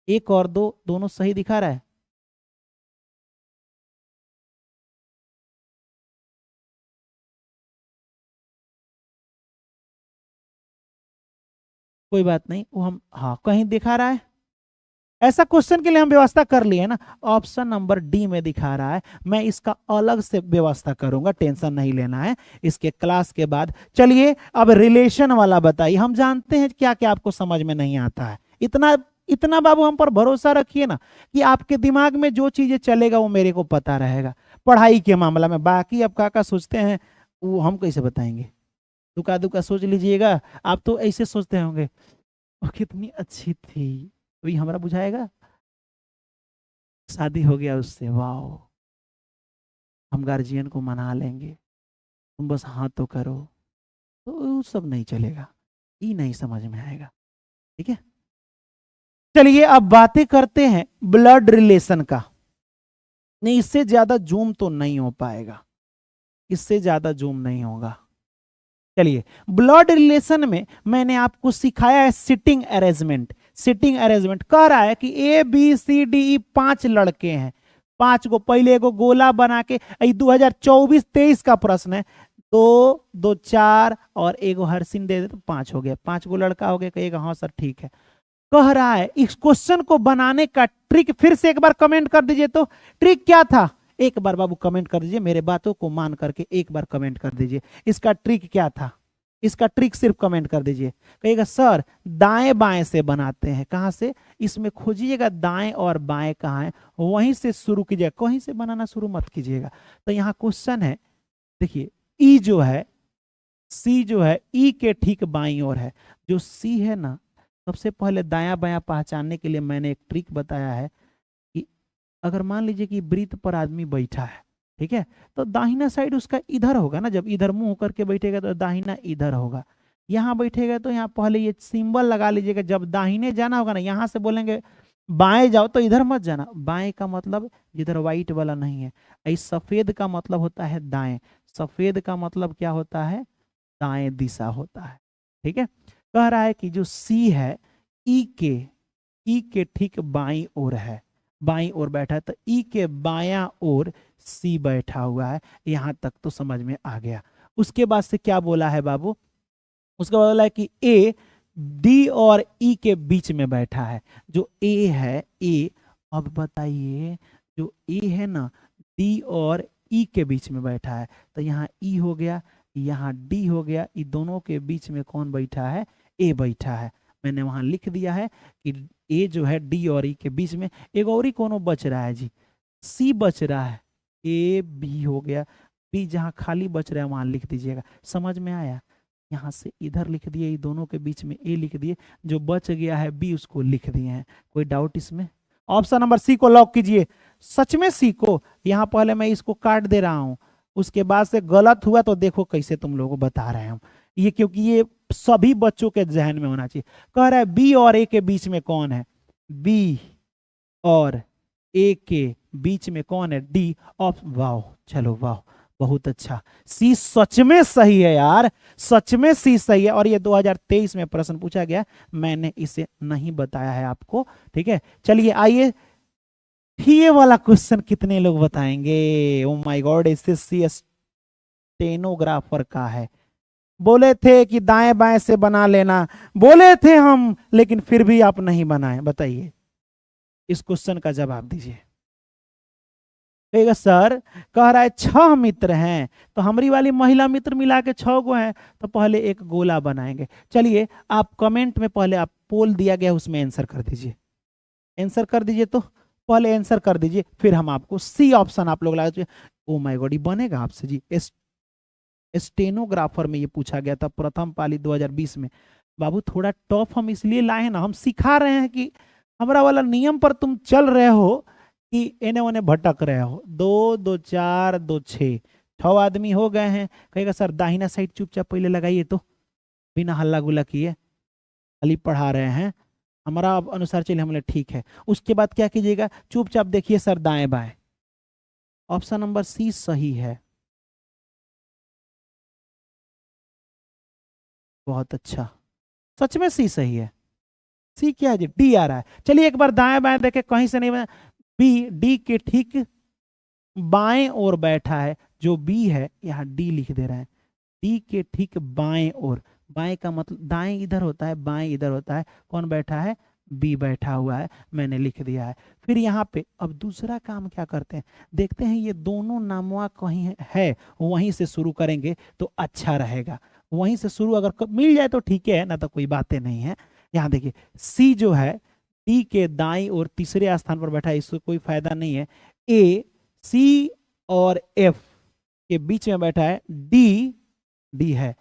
1 और 2 दोनों सही दिखा रहा है। कोई बात नहीं, वो हम हाँ कहीं दिखा रहा है, ऐसा क्वेश्चन के लिए हम व्यवस्था कर लिए ना, ऑप्शन नंबर डी में दिखा रहा है, मैं इसका अलग से व्यवस्था करूंगा, टेंशन नहीं लेना है इसके क्लास के बाद। चलिए अब रिलेशन वाला बताइए, हम जानते हैं क्या क्या आपको समझ में नहीं आता है, इतना इतना बाबू हम पर भरोसा रखिए ना कि आपके दिमाग में जो चीजें चलेगा वो मेरे को पता रहेगा पढ़ाई के मामला में। बाकी अब काका सोचते हैं वो हम कैसे बताएंगे, दुका दुका सोच लीजिएगा, आप तो ऐसे सोचते होंगे वो कितनी अच्छी थी, अभी हमारा बुझाएगा शादी हो गया उससे, वाह हम गार्जियन को मना लेंगे, तुम बस हाँ तो करो, तो वो सब नहीं चलेगा, ये नहीं समझ में आएगा। ठीक है, चलिए अब बातें करते हैं ब्लड रिलेशन का। नहीं, इससे ज्यादा जूम तो नहीं हो पाएगा, इससे ज्यादा जूम नहीं होगा। चलिए ब्लड रिलेशन में मैंने आपको सिखाया है सिटिंग अरेंजमेंट। सिटिंग अरेंजमेंट कह रहा है कि A B C D E 5 लड़के हैं, 5 को पहले एगो गोला बना के, 2024-23 का प्रश्न है, 2 2 4 और एगो हरसिन दे दे तो 5 हो गया, 5 गो लड़का हो गया, कहेगा हाँ सर ठीक है। कह रहा है इस क्वेश्चन को बनाने का ट्रिक फिर से एक बार कमेंट कर दीजिए, तो ट्रिक क्या था एक बार बाबू कमेंट कर दीजिए, मेरे बातों को मान करके एक बार कमेंट कर दीजिए, इसका ट्रिक क्या था, इसका ट्रिक सिर्फ कमेंट कर दीजिए। कहिएगा सर दाएं बाएं से बनाते हैं, कहां से, इसमें खोजिएगा दाएं और बाएं कहां है, वहीं से शुरू कीजिएगा, कहीं से बनाना शुरू मत कीजिएगा। तो यहाँ क्वेश्चन है, देखिए ई जो है, सी जो है ई के ठीक बाईं ओर है, जो सी है ना, सबसे पहले दायां बायां पहचानने के लिए मैंने एक ट्रिक बताया है कि अगर मान लीजिए कि वृत्त पर आदमी बैठा है, ठीक है, तो दाहिना साइड उसका इधर होगा ना, जब इधर मुंह करके बैठेगा तो दाहिना इधर होगा, यहाँ बैठेगा तो यहाँ पहले ये सिंबल लगा लीजिएगा, जब दाहिने जाना होगा ना, यहाँ से बोलेंगे बाएं जाओ तो इधर मत जाना, बाएं का मतलब जिधर व्हाइट वाला नहीं है, इस सफेद का मतलब होता है दाएं, सफेद का मतलब क्या होता है, दाएं दिशा होता है। ठीक है, कह रहा है कि जो सी है ई के ठीक बाईं ओर है, बाईं ओर बैठा है, तो ई के बायां ओर सी बैठा हुआ है, यहां तक तो समझ में आ गया। उसके बाद से क्या बोला है बाबू, उसके बाद बोला है कि ए डी और ई के बीच में बैठा है, जो ए है ए, अब बताइए जो ए है ना डी और ई के बीच में बैठा है, तो यहाँ ई हो गया, यहाँ डी हो गया, ई दोनों के बीच में कौन बैठा है, ए बैठा है। मैंने वहां लिख दिया है कि ए जो है डी और ई के बीच में, एक और ही कोनो बच रहा है जी, सी बच रहा है, ए बी हो गया, बी जहां खाली बच रहा है वहां लिख दीजिएगा, समझ में आया, यहाँ से इधर लिख दिए, ये दोनों के बीच में ए लिख दिए, जो बच गया है बी उसको लिख दिए हैं, कोई डाउट इसमें। ऑप्शन नंबर सी को लॉक कीजिए, सच में सी को, यहाँ पहले मैं इसको काट दे रहा हूं, उसके बाद से गलत हुआ तो देखो कैसे तुम लोगों को बता रहे हैं हम, ये क्योंकि ये सभी बच्चों के जहन में होना चाहिए। कह रहा है बी और ए के बीच में कौन है, बी और ए के बीच में कौन है, डी। ऑफ वाह, चलो वाह बहुत अच्छा, सी सच में सही है यार, सच में सी सही है, और ये 2023 में प्रश्न पूछा गया, मैंने इसे नहीं बताया है आपको। ठीक है, चलिए आइए, ये वाला क्वेश्चन कितने लोग बताएंगे, ओ माय गॉड, इससे सी स्टेनोग्राफर का है, बोले थे कि दाएं बाएं से बना लेना, बोले थे हम, लेकिन फिर भी आप नहीं बनाए, बताइए इस क्वेश्चन का जवाब दीजिए। कहेगा सर कह रहा है 6 मित्र हैं, तो हमारी वाली महिला मित्र मिला के 6 गो हैं, तो पहले एक गोला बनाएंगे। चलिए आप कमेंट में पहले आप पोल दिया गया उसमें आंसर कर दीजिए, आंसर कर दीजिए, तो पहले आंसर कर दीजिए, फिर हम आपको सी ऑप्शन आप लोग लगा, ओ माय गॉड ये बनेगा आपसे जी, स्टेनोग्राफर में ये पूछा गया था प्रथम पाली 2020 में। बाबू थोड़ा टफ हम इसलिए लाए हैं ना, हम सिखा रहे हैं कि हमारा वाला नियम पर तुम चल रहे हो कि एने ओने भटक रहे हो। 2 2 4 2 6 6 आदमी हो गए हैं, कहेगा सर दाहिना साइड चुपचाप पहले लगाइए, तो बिना हल्ला गुल्ला किए, खाली पढ़ा रहे हैं, हमारा अनुसार चलिए, हमने ठीक है। उसके बाद क्या कीजिएगा, चुपचाप देखिए सर दाएं बाएं, ऑप्शन नंबर सी सही है, बहुत अच्छा, सच में सी सही है, सी क्या है जी, डी आ रहा है। चलिए एक बार दाएं बाएं देखे, कहीं से नहीं बना, बी डी के ठीक बाएं ओर बैठा है, जो बी है यहाँ डी लिख दे रहे हैं, डी के ठीक बाएं ओर, बाएं का मतलब दाएं इधर होता है, बाएं इधर होता है, कौन बैठा है, बी बैठा हुआ है, मैंने लिख दिया है। फिर यहाँ पे अब दूसरा काम क्या करते हैं, देखते हैं ये दोनों नामवा कहीं है, वहीं से शुरू करेंगे तो अच्छा रहेगा। वहीं से शुरू अगर मिल जाए तो ठीक है, ना तो कोई बातें नहीं है। यहाँ देखिए सी जो है डी के दाईं और तीसरे स्थान पर बैठा है, इसको कोई फायदा नहीं है। ए सी और एफ के बीच में बैठा है, डी डी है।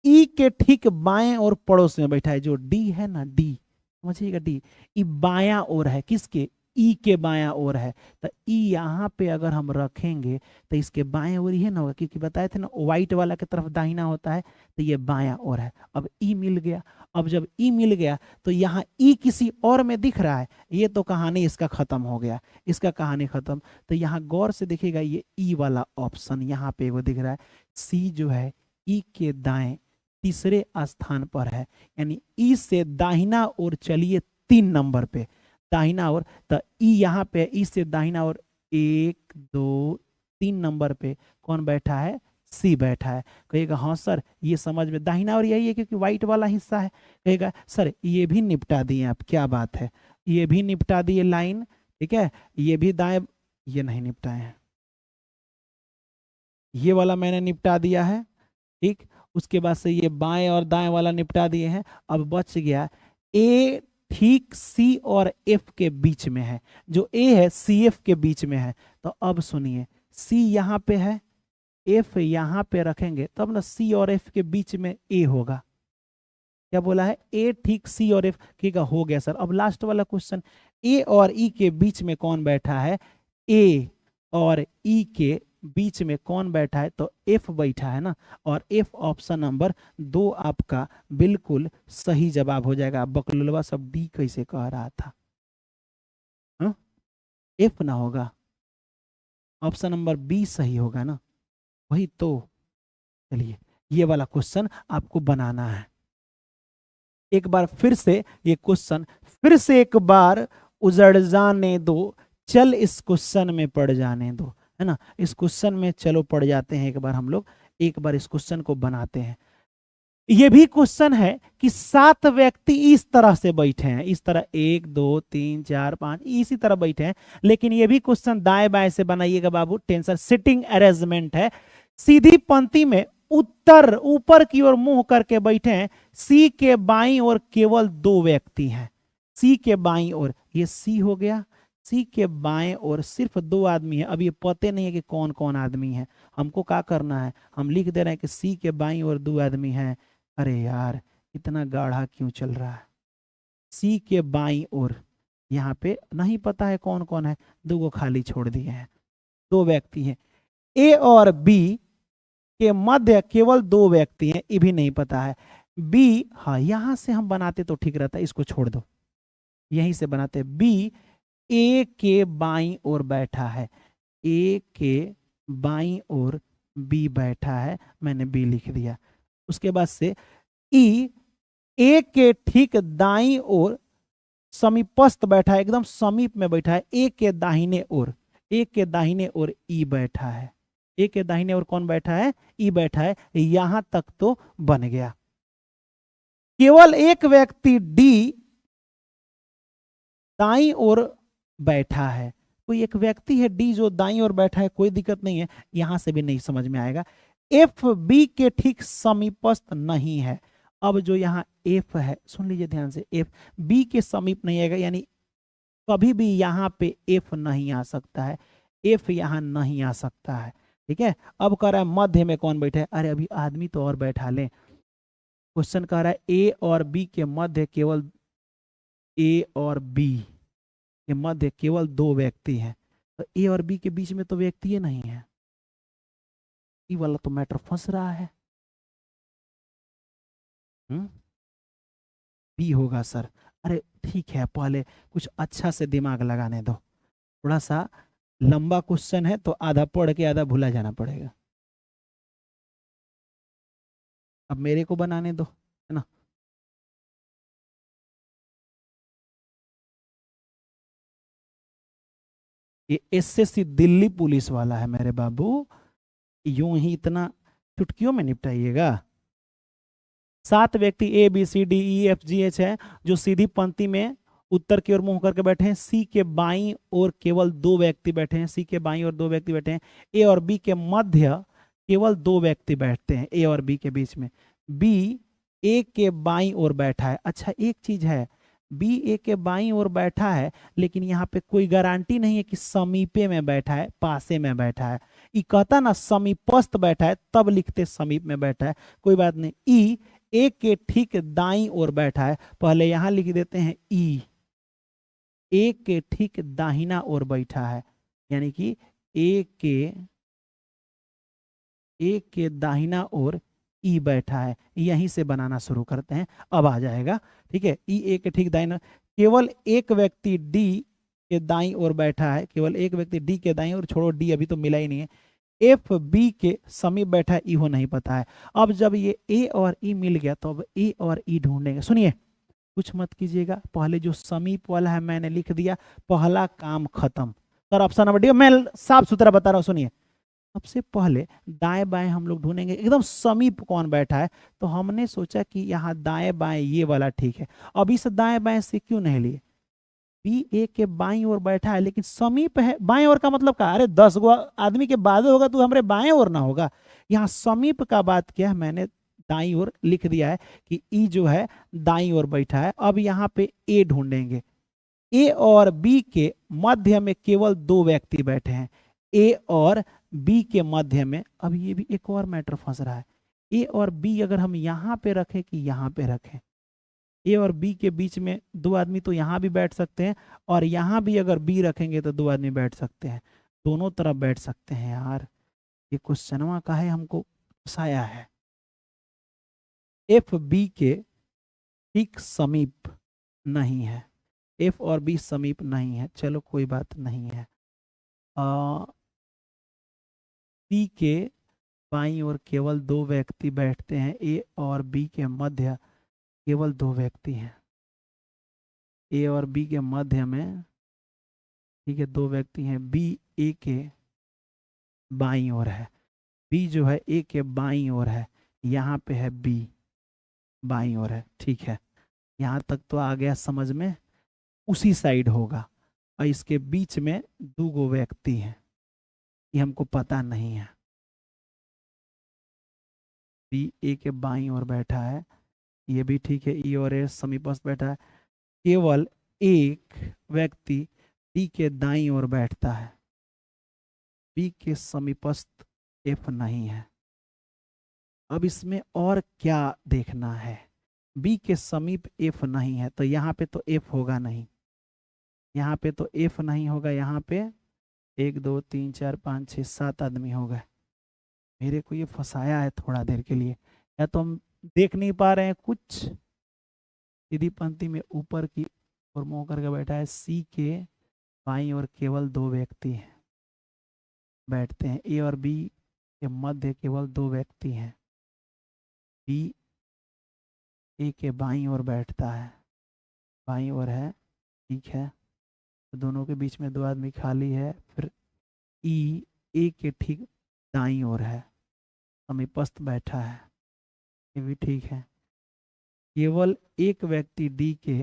ई के ठीक बाएं और पड़ोस में बैठा है, जो डी है ना, डी समझिएगा, डी ई बायां ओर है, किसके, ई के बायां ओर है। तो ई यहाँ पे अगर हम रखेंगे तो इसके बाएं ओर ही है ना होगा, क्योंकि बताए थे ना व्हाइट वाला की तरफ दाहिना होता है, तो ये बायां ओर है। अब ई मिल गया। अब जब ई मिल गया तो यहाँ ई किसी और में दिख रहा है, ये तो कहानी इसका खत्म हो गया, इसका कहानी खत्म। तो यहाँ गौर से देखिएगा, ये ई वाला ऑप्शन यहाँ पे वो दिख रहा है, सी जो है ई के दाएं तीसरे स्थान पर है, यानी ई से दाहिना ओर चलिए 3 नंबर पे, दाहिना ओर। तो ई यहाँ पे ई से दाहिना ओर 1 2 3 नंबर पे कौन बैठा है, सी बैठा है। कहेगा हाँ सर ये समझ में, दाहिना ओर यही है क्योंकि व्हाइट वाला हिस्सा है। कहेगा सर ये भी निपटा दिए आप, क्या बात है, ये भी निपटा दिए लाइन, ठीक है, ये भी दाएं, ये नहीं निपटाए हैं, ये वाला मैंने निपटा दिया है, ठीक। उसके बाद से ये बाएं और दाएं वाला निपटा दिए हैं। अब बच गया ए ठीक सी और एफ के बीच में है, जो ए है सी एफ के बीच में है। तो अब सुनिए, सी यहाँ पे है, एफ यहाँ पे रखेंगे तब ना सी और एफ के बीच में ए होगा। क्या बोला है, ए ठीक सी और एफ, ठीक है, हो गया सर। अब लास्ट वाला क्वेश्चन, ए और ई के बीच में कौन बैठा है, ए और ई के बीच में कौन बैठा है, तो एफ बैठा है ना, और एफ ऑप्शन नंबर 2 आपका बिल्कुल सही जवाब हो जाएगा। बकलुलवा सब डी कैसे कह रहा था, हा? एफ ना होगा, ऑप्शन नंबर बी सही होगा ना, वही तो। चलिए ये वाला क्वेश्चन आपको बनाना है। एक बार फिर से ये क्वेश्चन फिर से एक बार उजड़ जाने दो, चल इस क्वेश्चन में पड़ जाने दो, है ना। इस क्वेश्चन में चलो पड़ जाते हैं एक बार हम लोग, एक बार इस क्वेश्चन को बनाते हैं। ये भी क्वेश्चन है कि 7 व्यक्ति इस तरह से बैठे हैं, इस तरह 1 2 3 4 5 इसी तरह बैठे हैं, लेकिन ये भी क्वेश्चन दाएं बाएं से बनाइएगा बाबू, टेंशन सिटिंग अरेंजमेंट है। सीधी पंक्ति में उत्तर ऊपर की ओर मुंह करके बैठे हैं, सी के बाईं ओर केवल 2 व्यक्ति हैं, सी के बाईं ओर, ये सी हो गया, सी के बाएं ओर सिर्फ 2 आदमी है। अब ये पते नहीं है कि कौन कौन आदमी है, हमको क्या करना है, हम लिख दे रहे हैं कि सी के बाईं ओर 2 आदमी हैं। अरे यार इतना गाढ़ा क्यों चल रहा है, सी के बाईं ओर यहाँ पे नहीं पता है कौन कौन है, 2 खाली छोड़ दिए हैं, 2 व्यक्ति हैं। ए और बी के मध्य केवल 2 व्यक्ति हैं, ये भी नहीं पता है। बी, हाँ यहां से हम बनाते तो ठीक रहता, इसको छोड़ दो, यहीं से बनाते। बी ए के बाईं ओर बैठा है, ए के बाईं ओर बी बैठा है, मैंने बी लिख दिया। उसके बाद से ई ए के ठीक दाईं ओर समीपस्थ बैठा है, एकदम समीप में बैठा है, ए के दाहिने ओर, ए के दाहिने ओर ई बैठा है, ए के दाहिने ओर कौन बैठा है, ई बैठा है। यहां तक तो बन गया। केवल एक व्यक्ति डी दाईं ओर बैठा है, कोई एक व्यक्ति है डी जो दाईं ओर बैठा है, कोई दिक्कत नहीं है, यहां से भी नहीं समझ में आएगा। एफ बी के ठीक समीपस्थ नहीं है। अब जो यहाँ एफ है, सुन लीजिए ध्यान से, एफ बी के समीप नहीं आएगा, यानी कभी भी यहाँ पे एफ नहीं आ सकता है, एफ यहाँ नहीं आ सकता है, ठीक है। अब कह रहा है मध्य में कौन बैठा है, अरे अभी आदमी तो और बैठा ले, क्वेश्चन कह रहा है ए और बी के मध्य केवल, ए और बी के मध्य केवल 2 व्यक्ति हैं, तो ए और बी के बीच में तो व्यक्ति ही नहीं है, ई वाला तो मैटर फंस रहा है। बी होगा सर, अरे ठीक है, पहले कुछ अच्छा से दिमाग लगाने दो, थोड़ा सा लंबा क्वेश्चन है तो आधा पढ़ के आधा भूला जाना पड़ेगा। अब मेरे को बनाने दो, है ना। ये एसएससी दिल्ली पुलिस वाला है मेरे बाबू, यूं ही इतना चुटकियों में निपटाइएगा। 7 व्यक्ति ABCDEFGH है जो सीधी पंक्ति में उत्तर की ओर मुंह करके बैठे हैं। सी के बाईं ओर केवल 2 व्यक्ति बैठे हैं। सी के बाईं ओर 2 व्यक्ति बैठे हैं। ए और बी के मध्य केवल 2 व्यक्ति बैठते हैं, ए और बी के बीच में। बी ए के बाईं ओर बैठा है। अच्छा, एक चीज है, बी ए के बाईं ओर बैठा है, लेकिन यहाँ पे कोई गारंटी नहीं है कि समीपे में बैठा है, पासे में बैठा है। ई कहता ना समीपस्थ बैठा है, तब लिखते समीप में बैठा है, कोई बात नहीं। ई ए के ठीक दाईं ओर बैठा है, पहले यहां लिख देते हैं ई ए के ठीक दाहिना ओर बैठा है, यानी कि ए के दाहिना ओर ई बैठा है। यहीं से बनाना शुरू करते हैं, अब आ जाएगा। ठीक है, ई ए के ठीक दाहिना, केवल एक व्यक्ति डी के दाईं ओर बैठा है, केवल एक व्यक्ति डी के दाईं ओर, छोड़ो डी अभी तो मिला ही नहीं है। एफ बी के समीप बैठा है, ई हो नहीं पता है। अब जब ये ए और ई मिल गया तो अब ए और ई ढूंढेंगे। सुनिए, कुछ मत कीजिएगा, पहले जो समीप वाला है मैंने लिख दिया, पहला काम खत्म। सर ऑप्शन नंबर डी, मैं साफ सुथरा बता रहा हूं, सुनिए। सबसे पहले दाएं बाएं हम लोग ढूंढेंगे, एकदम समीप कौन बैठा है। तो हमने सोचा कि यहाँ दाएं बाएं ये वाला ठीक है। अब इस दाएं बाएं से क्यों नहीं लिए, बी ए के बाईं ओर बैठा है लेकिन समीप है। बाएं ओर का मतलब क्या, अरे 10 गो आदमी के बाद होगा तो हमारे बाएं ओर ना होगा। यहाँ समीप का बात क्या है, मैंने दाईं ओर लिख दिया है कि ई जो है दाईं ओर बैठा है। अब यहाँ पे ए ढूंढेंगे। ए और बी के मध्य में केवल 2 व्यक्ति बैठे हैं, ए और बी के मध्य में। अब ये भी एक और मैटर फंस रहा है, ए और बी अगर हम यहाँ पे रखें कि यहाँ पे रखें, ए और बी के बीच में 2 आदमी तो यहाँ भी बैठ सकते हैं, और यहाँ भी अगर बी रखेंगे तो 2 आदमी बैठ सकते हैं, दोनों तरफ बैठ सकते हैं। यार ये क्वेश्चनवा का है, हमको फंसाया है। एफ बी के ठीक समीप नहीं है, एफ और बी समीप नहीं है, चलो कोई बात नहीं है। सी के बाईं ओर केवल 2 व्यक्ति बैठते हैं, ए और बी के मध्य केवल 2 व्यक्ति हैं, ए और बी के मध्य में ठीक है 2 व्यक्ति हैं। बी ए के बाईं ओर है, बी जो है ए के बाईं ओर है, यहाँ पे है बी बाईं ओर है। ठीक है, यहाँ तक तो आ गया समझ में, उसी साइड होगा। और इसके बीच में 2 व्यक्ति हैं, ये हमको पता नहीं है। बी ए के बाईं ओर बैठा है, ये भी ठीक है, ई और ए समीपस्थ बैठा है। केवल एक व्यक्ति डी के दाईं ओर बैठता है, बी के समीपस्थ एफ नहीं है। अब इसमें और क्या देखना है, बी के समीप एफ नहीं है तो यहाँ पे तो एफ होगा नहीं, यहाँ पे तो एफ नहीं होगा। यहाँ पे 1 2 3 4 5 6 7 आदमी हो गए। मेरे को ये फंसाया है थोड़ा देर के लिए, या तो हम देख नहीं पा रहे हैं कुछ। सीधी पंक्ति में ऊपर की ओर मुंह करके बैठा है, सी के बाईं ओर केवल 2 व्यक्ति हैं बैठते हैं, ए और बी के मध्य केवल 2 व्यक्ति हैं, बी ए के बाईं ओर बैठता है, बाईं ओर है, ठीक है, तो दोनों के बीच में 2 आदमी खाली है। फिर ई ए के ठीक दाईं ओर है, समीपस्थ बैठा है, ये भी ठीक है। केवल एक व्यक्ति डी के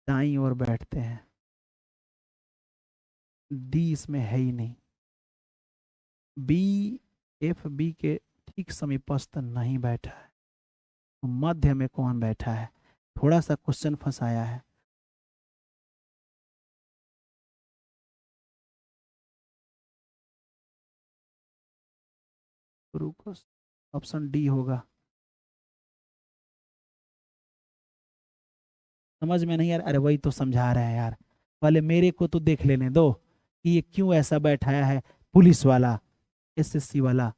दाईं ओर बैठते हैं, डी इसमें है ही नहीं। बी एफ बी के ठीक समीपस्थ नहीं बैठा है, तो मध्य में कौन बैठा है, थोड़ा सा क्वेश्चन फंसाया है। रुको, ऑप्शन डी होगा। समझ में नहीं यार, अरे वही तो समझा रहे हैं यार, पहले मेरे को तो देख लेने दो कि ये क्यों ऐसा बैठाया है। पुलिस वाला, एसएससी वाला,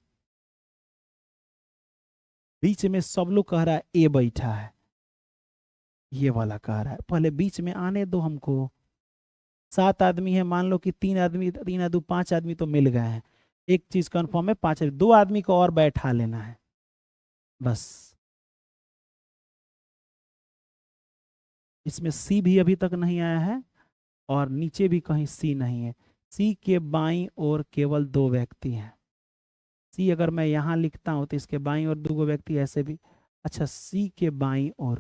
बीच में सब लोग कह रहा है ए बैठा है, ये वाला कह रहा है, पहले बीच में आने दो हमको। 7 आदमी है, मान लो कि 3 आदमी, 3 आदमी 5 आदमी तो मिल गए हैं, एक चीज कंफर्म है 5 आदमी, 2 आदमी को और बैठा लेना है बस। इसमें सी भी अभी तक नहीं आया है और नीचे भी कहीं सी नहीं है। सी के बाईं ओर केवल 2 व्यक्ति हैं। सी अगर मैं यहाँ लिखता हूँ तो इसके बाईं ओर 2 व्यक्ति ऐसे भी, अच्छा, सी के बाईं ओर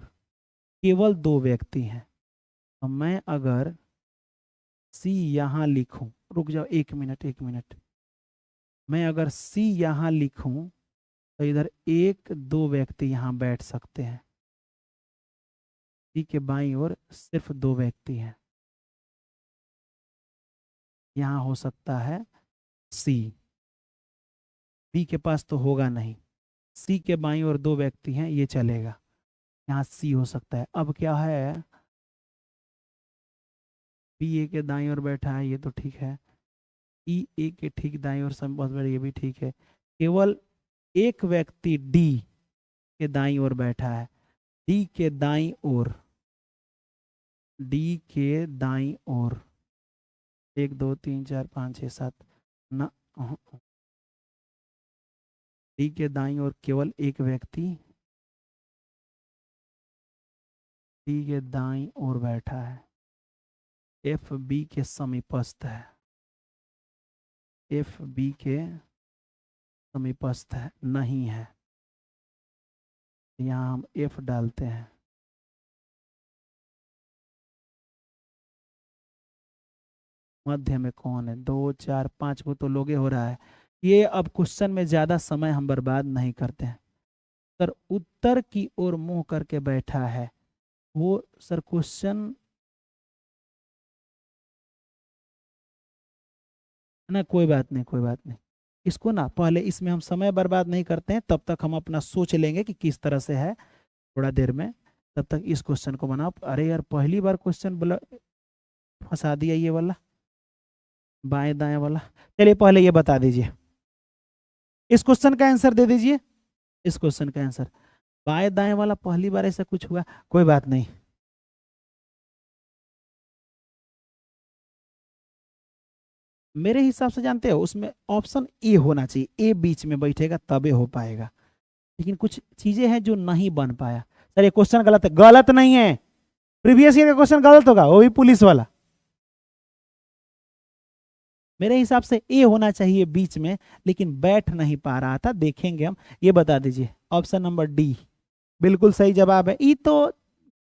केवल 2 व्यक्ति हैं, तो मैं अगर सी यहां लिखूं, रुक जाओ 1 मिनट, मैं अगर सी यहां लिखूं तो इधर 1 2 व्यक्ति यहां बैठ सकते हैं। सी के बाईं ओर सिर्फ 2 व्यक्ति हैं, यहां हो सकता है सी, बी के पास तो होगा नहीं। सी के बाईं ओर 2 व्यक्ति हैं, ये चलेगा, यहाँ सी हो सकता है। अब क्या है, बी ए के दाईं ओर बैठा है, ये तो ठीक है। ई ए के ठीक दाईं ओर बहुत बड़ा, ये भी ठीक है। केवल एक व्यक्ति डी के दाईं ओर बैठा है, डी के दाईं ओर, डी के दाईं ओर 1 2 3 4 5 6 7 ना, डी के दाईं ओर केवल एक व्यक्ति डी के दाईं ओर बैठा है, एफ बी के समीपस्थ है, एफ बी के समीपस्थ है नहीं है, यहाँ हम एफ डालते हैं। मध्य में कौन है, 2 4 5 को तो लोगे हो रहा है ये। अब क्वेश्चन में ज्यादा समय हम बर्बाद नहीं करते हैं। सर उत्तर की ओर मुंह करके बैठा है वो, सर क्वेश्चन ना, कोई बात नहीं, कोई बात नहीं, इसको ना पहले, इसमें हम समय बर्बाद नहीं करते हैं, तब तक हम अपना सोच लेंगे कि किस तरह से है, थोड़ा देर में, तब तक इस क्वेश्चन को बनाओ। अरे यार पहली बार क्वेश्चन बोला, फंसा दिया ये वाला, बाएं दाएं वाला। चलिए पहले ये बता दीजिए, इस क्वेश्चन का आंसर दे दीजिए, इस क्वेश्चन का आंसर। बाएं दाएं वाला पहली बार ऐसा कुछ हुआ, कोई बात नहीं। मेरे हिसाब से जानते हो उसमें ऑप्शन ए होना चाहिए, ए बीच में बैठेगा तबे हो पाएगा, लेकिन कुछ चीजें हैं जो नहीं बन पाया। सर ये क्वेश्चन गलत है, गलत नहीं है, प्रीवियस ईयर का क्वेश्चन गलत होगा, वो भी पुलिस वाला। मेरे हिसाब से ए होना चाहिए बीच में, लेकिन बैठ नहीं पा रहा था, देखेंगे हम। ये बता दीजिए, ऑप्शन नंबर डी बिल्कुल सही जवाब है। ई तो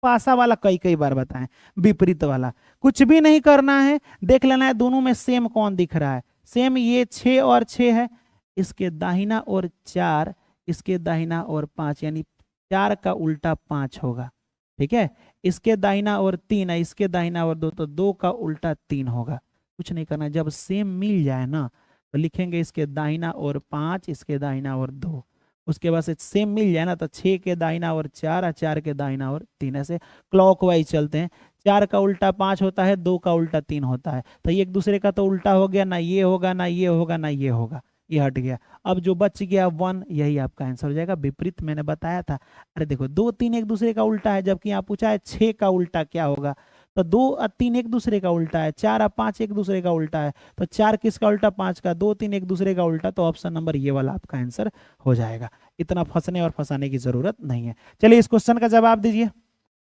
पासा वाला कई कई बार बताएं, विपरीत वाला कुछ भी नहीं करना है, देख लेना है दोनों में सेम कौन दिख रहा है। सेम ये 6 और 6 है, इसके दाहिना और 4, इसके दाहिना और 5, यानी 4 का उल्टा 5 होगा, ठीक है। इसके दाहिना और 3 है, इसके दाहिना और 2, तो 2 का उल्टा 3 होगा। कुछ नहीं करना, जब सेम मिल जाए ना तो लिखेंगे इसके दाहिना और 5, इसके दाहिना और 2, उसके बाद से सेम मिल जाए ना तो 6 के दाहिना और 4, 4 के दाहिना और 3, ऐसे क्लॉकवाइज चलते हैं। 4 का उल्टा 5 होता है, 2 का उल्टा 3 होता है, तो ये एक दूसरे का तो उल्टा हो गया, ना ये होगा ना ये होगा ना ये होगा, ये हट गया। अब जो बच गया 1, यही आपका आंसर हो जाएगा। विपरीत मैंने बताया था। अरे देखो 2 3 एक दूसरे का उल्टा है, जबकि यहाँ पूछा है 6 का उल्टा क्या होगा, तो 2 और 3 एक दूसरे का उल्टा है, 4 और 5 एक दूसरे का उल्टा है, तो 4 किसका उल्टा, 5 का, 2 3 एक दूसरे का उल्टा, तो ऑप्शन नंबर ये वाला आपका आंसर हो जाएगा। इतना फंसने और फंसाने की जरूरत नहीं है। चलिए इस क्वेश्चन का जवाब दीजिए,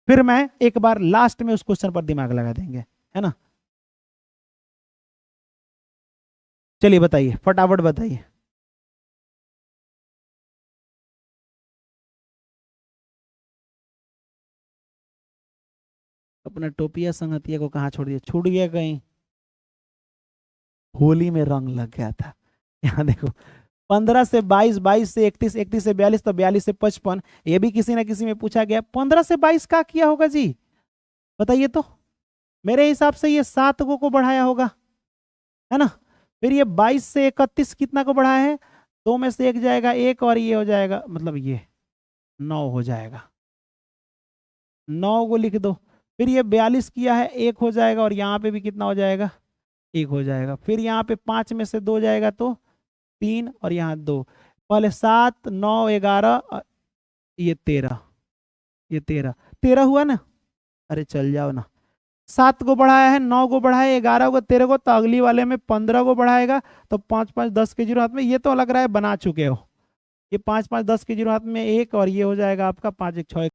फिर मैं एक बार लास्ट में उस क्वेश्चन पर दिमाग लगा देंगे, है ना। चलिए बताइए, फटाफट बताइए। अपना टोपिया संगतिया को कहाँ छोड़ दिया, छूट गया कहीं, होली में रंग लग गया था। यहाँ देखो 15 से 22, 22 से 31, 31 से 42, तो 42 से 55, ये भी किसी ना किसी में पूछा गया। 15 से 22 का किया होगा जी, बताइए तो। मेरे हिसाब से ये 7 को बढ़ाया होगा, है ना। फिर ये 22 से 31 कितना को बढ़ाया है, 2 में से 1 जाएगा 1, और ये हो जाएगा, मतलब ये 9 हो जाएगा, 9 को लिख दो। फिर ये 42 किया है, 1 हो जाएगा, और यहाँ पे भी कितना हो जाएगा, 1 हो जाएगा। फिर यहाँ पे 5 में से 2 जाएगा तो 3, और यहाँ 2, पहले 7 9 11, ये 13, ये 13 हुआ ना। अरे चल जाओ ना, 7 को बढ़ाया है, 9 को बढ़ाया, 11 को, 13 को, तो अगली वाले में 15 को बढ़ाएगा, तो 5 5 10 के जीरो हाथ में, ये तो लग रहा है बना चुके हो। ये 5 5 10 के जीरो हाथ में 1, और ये हो जाएगा आपका 5 1 6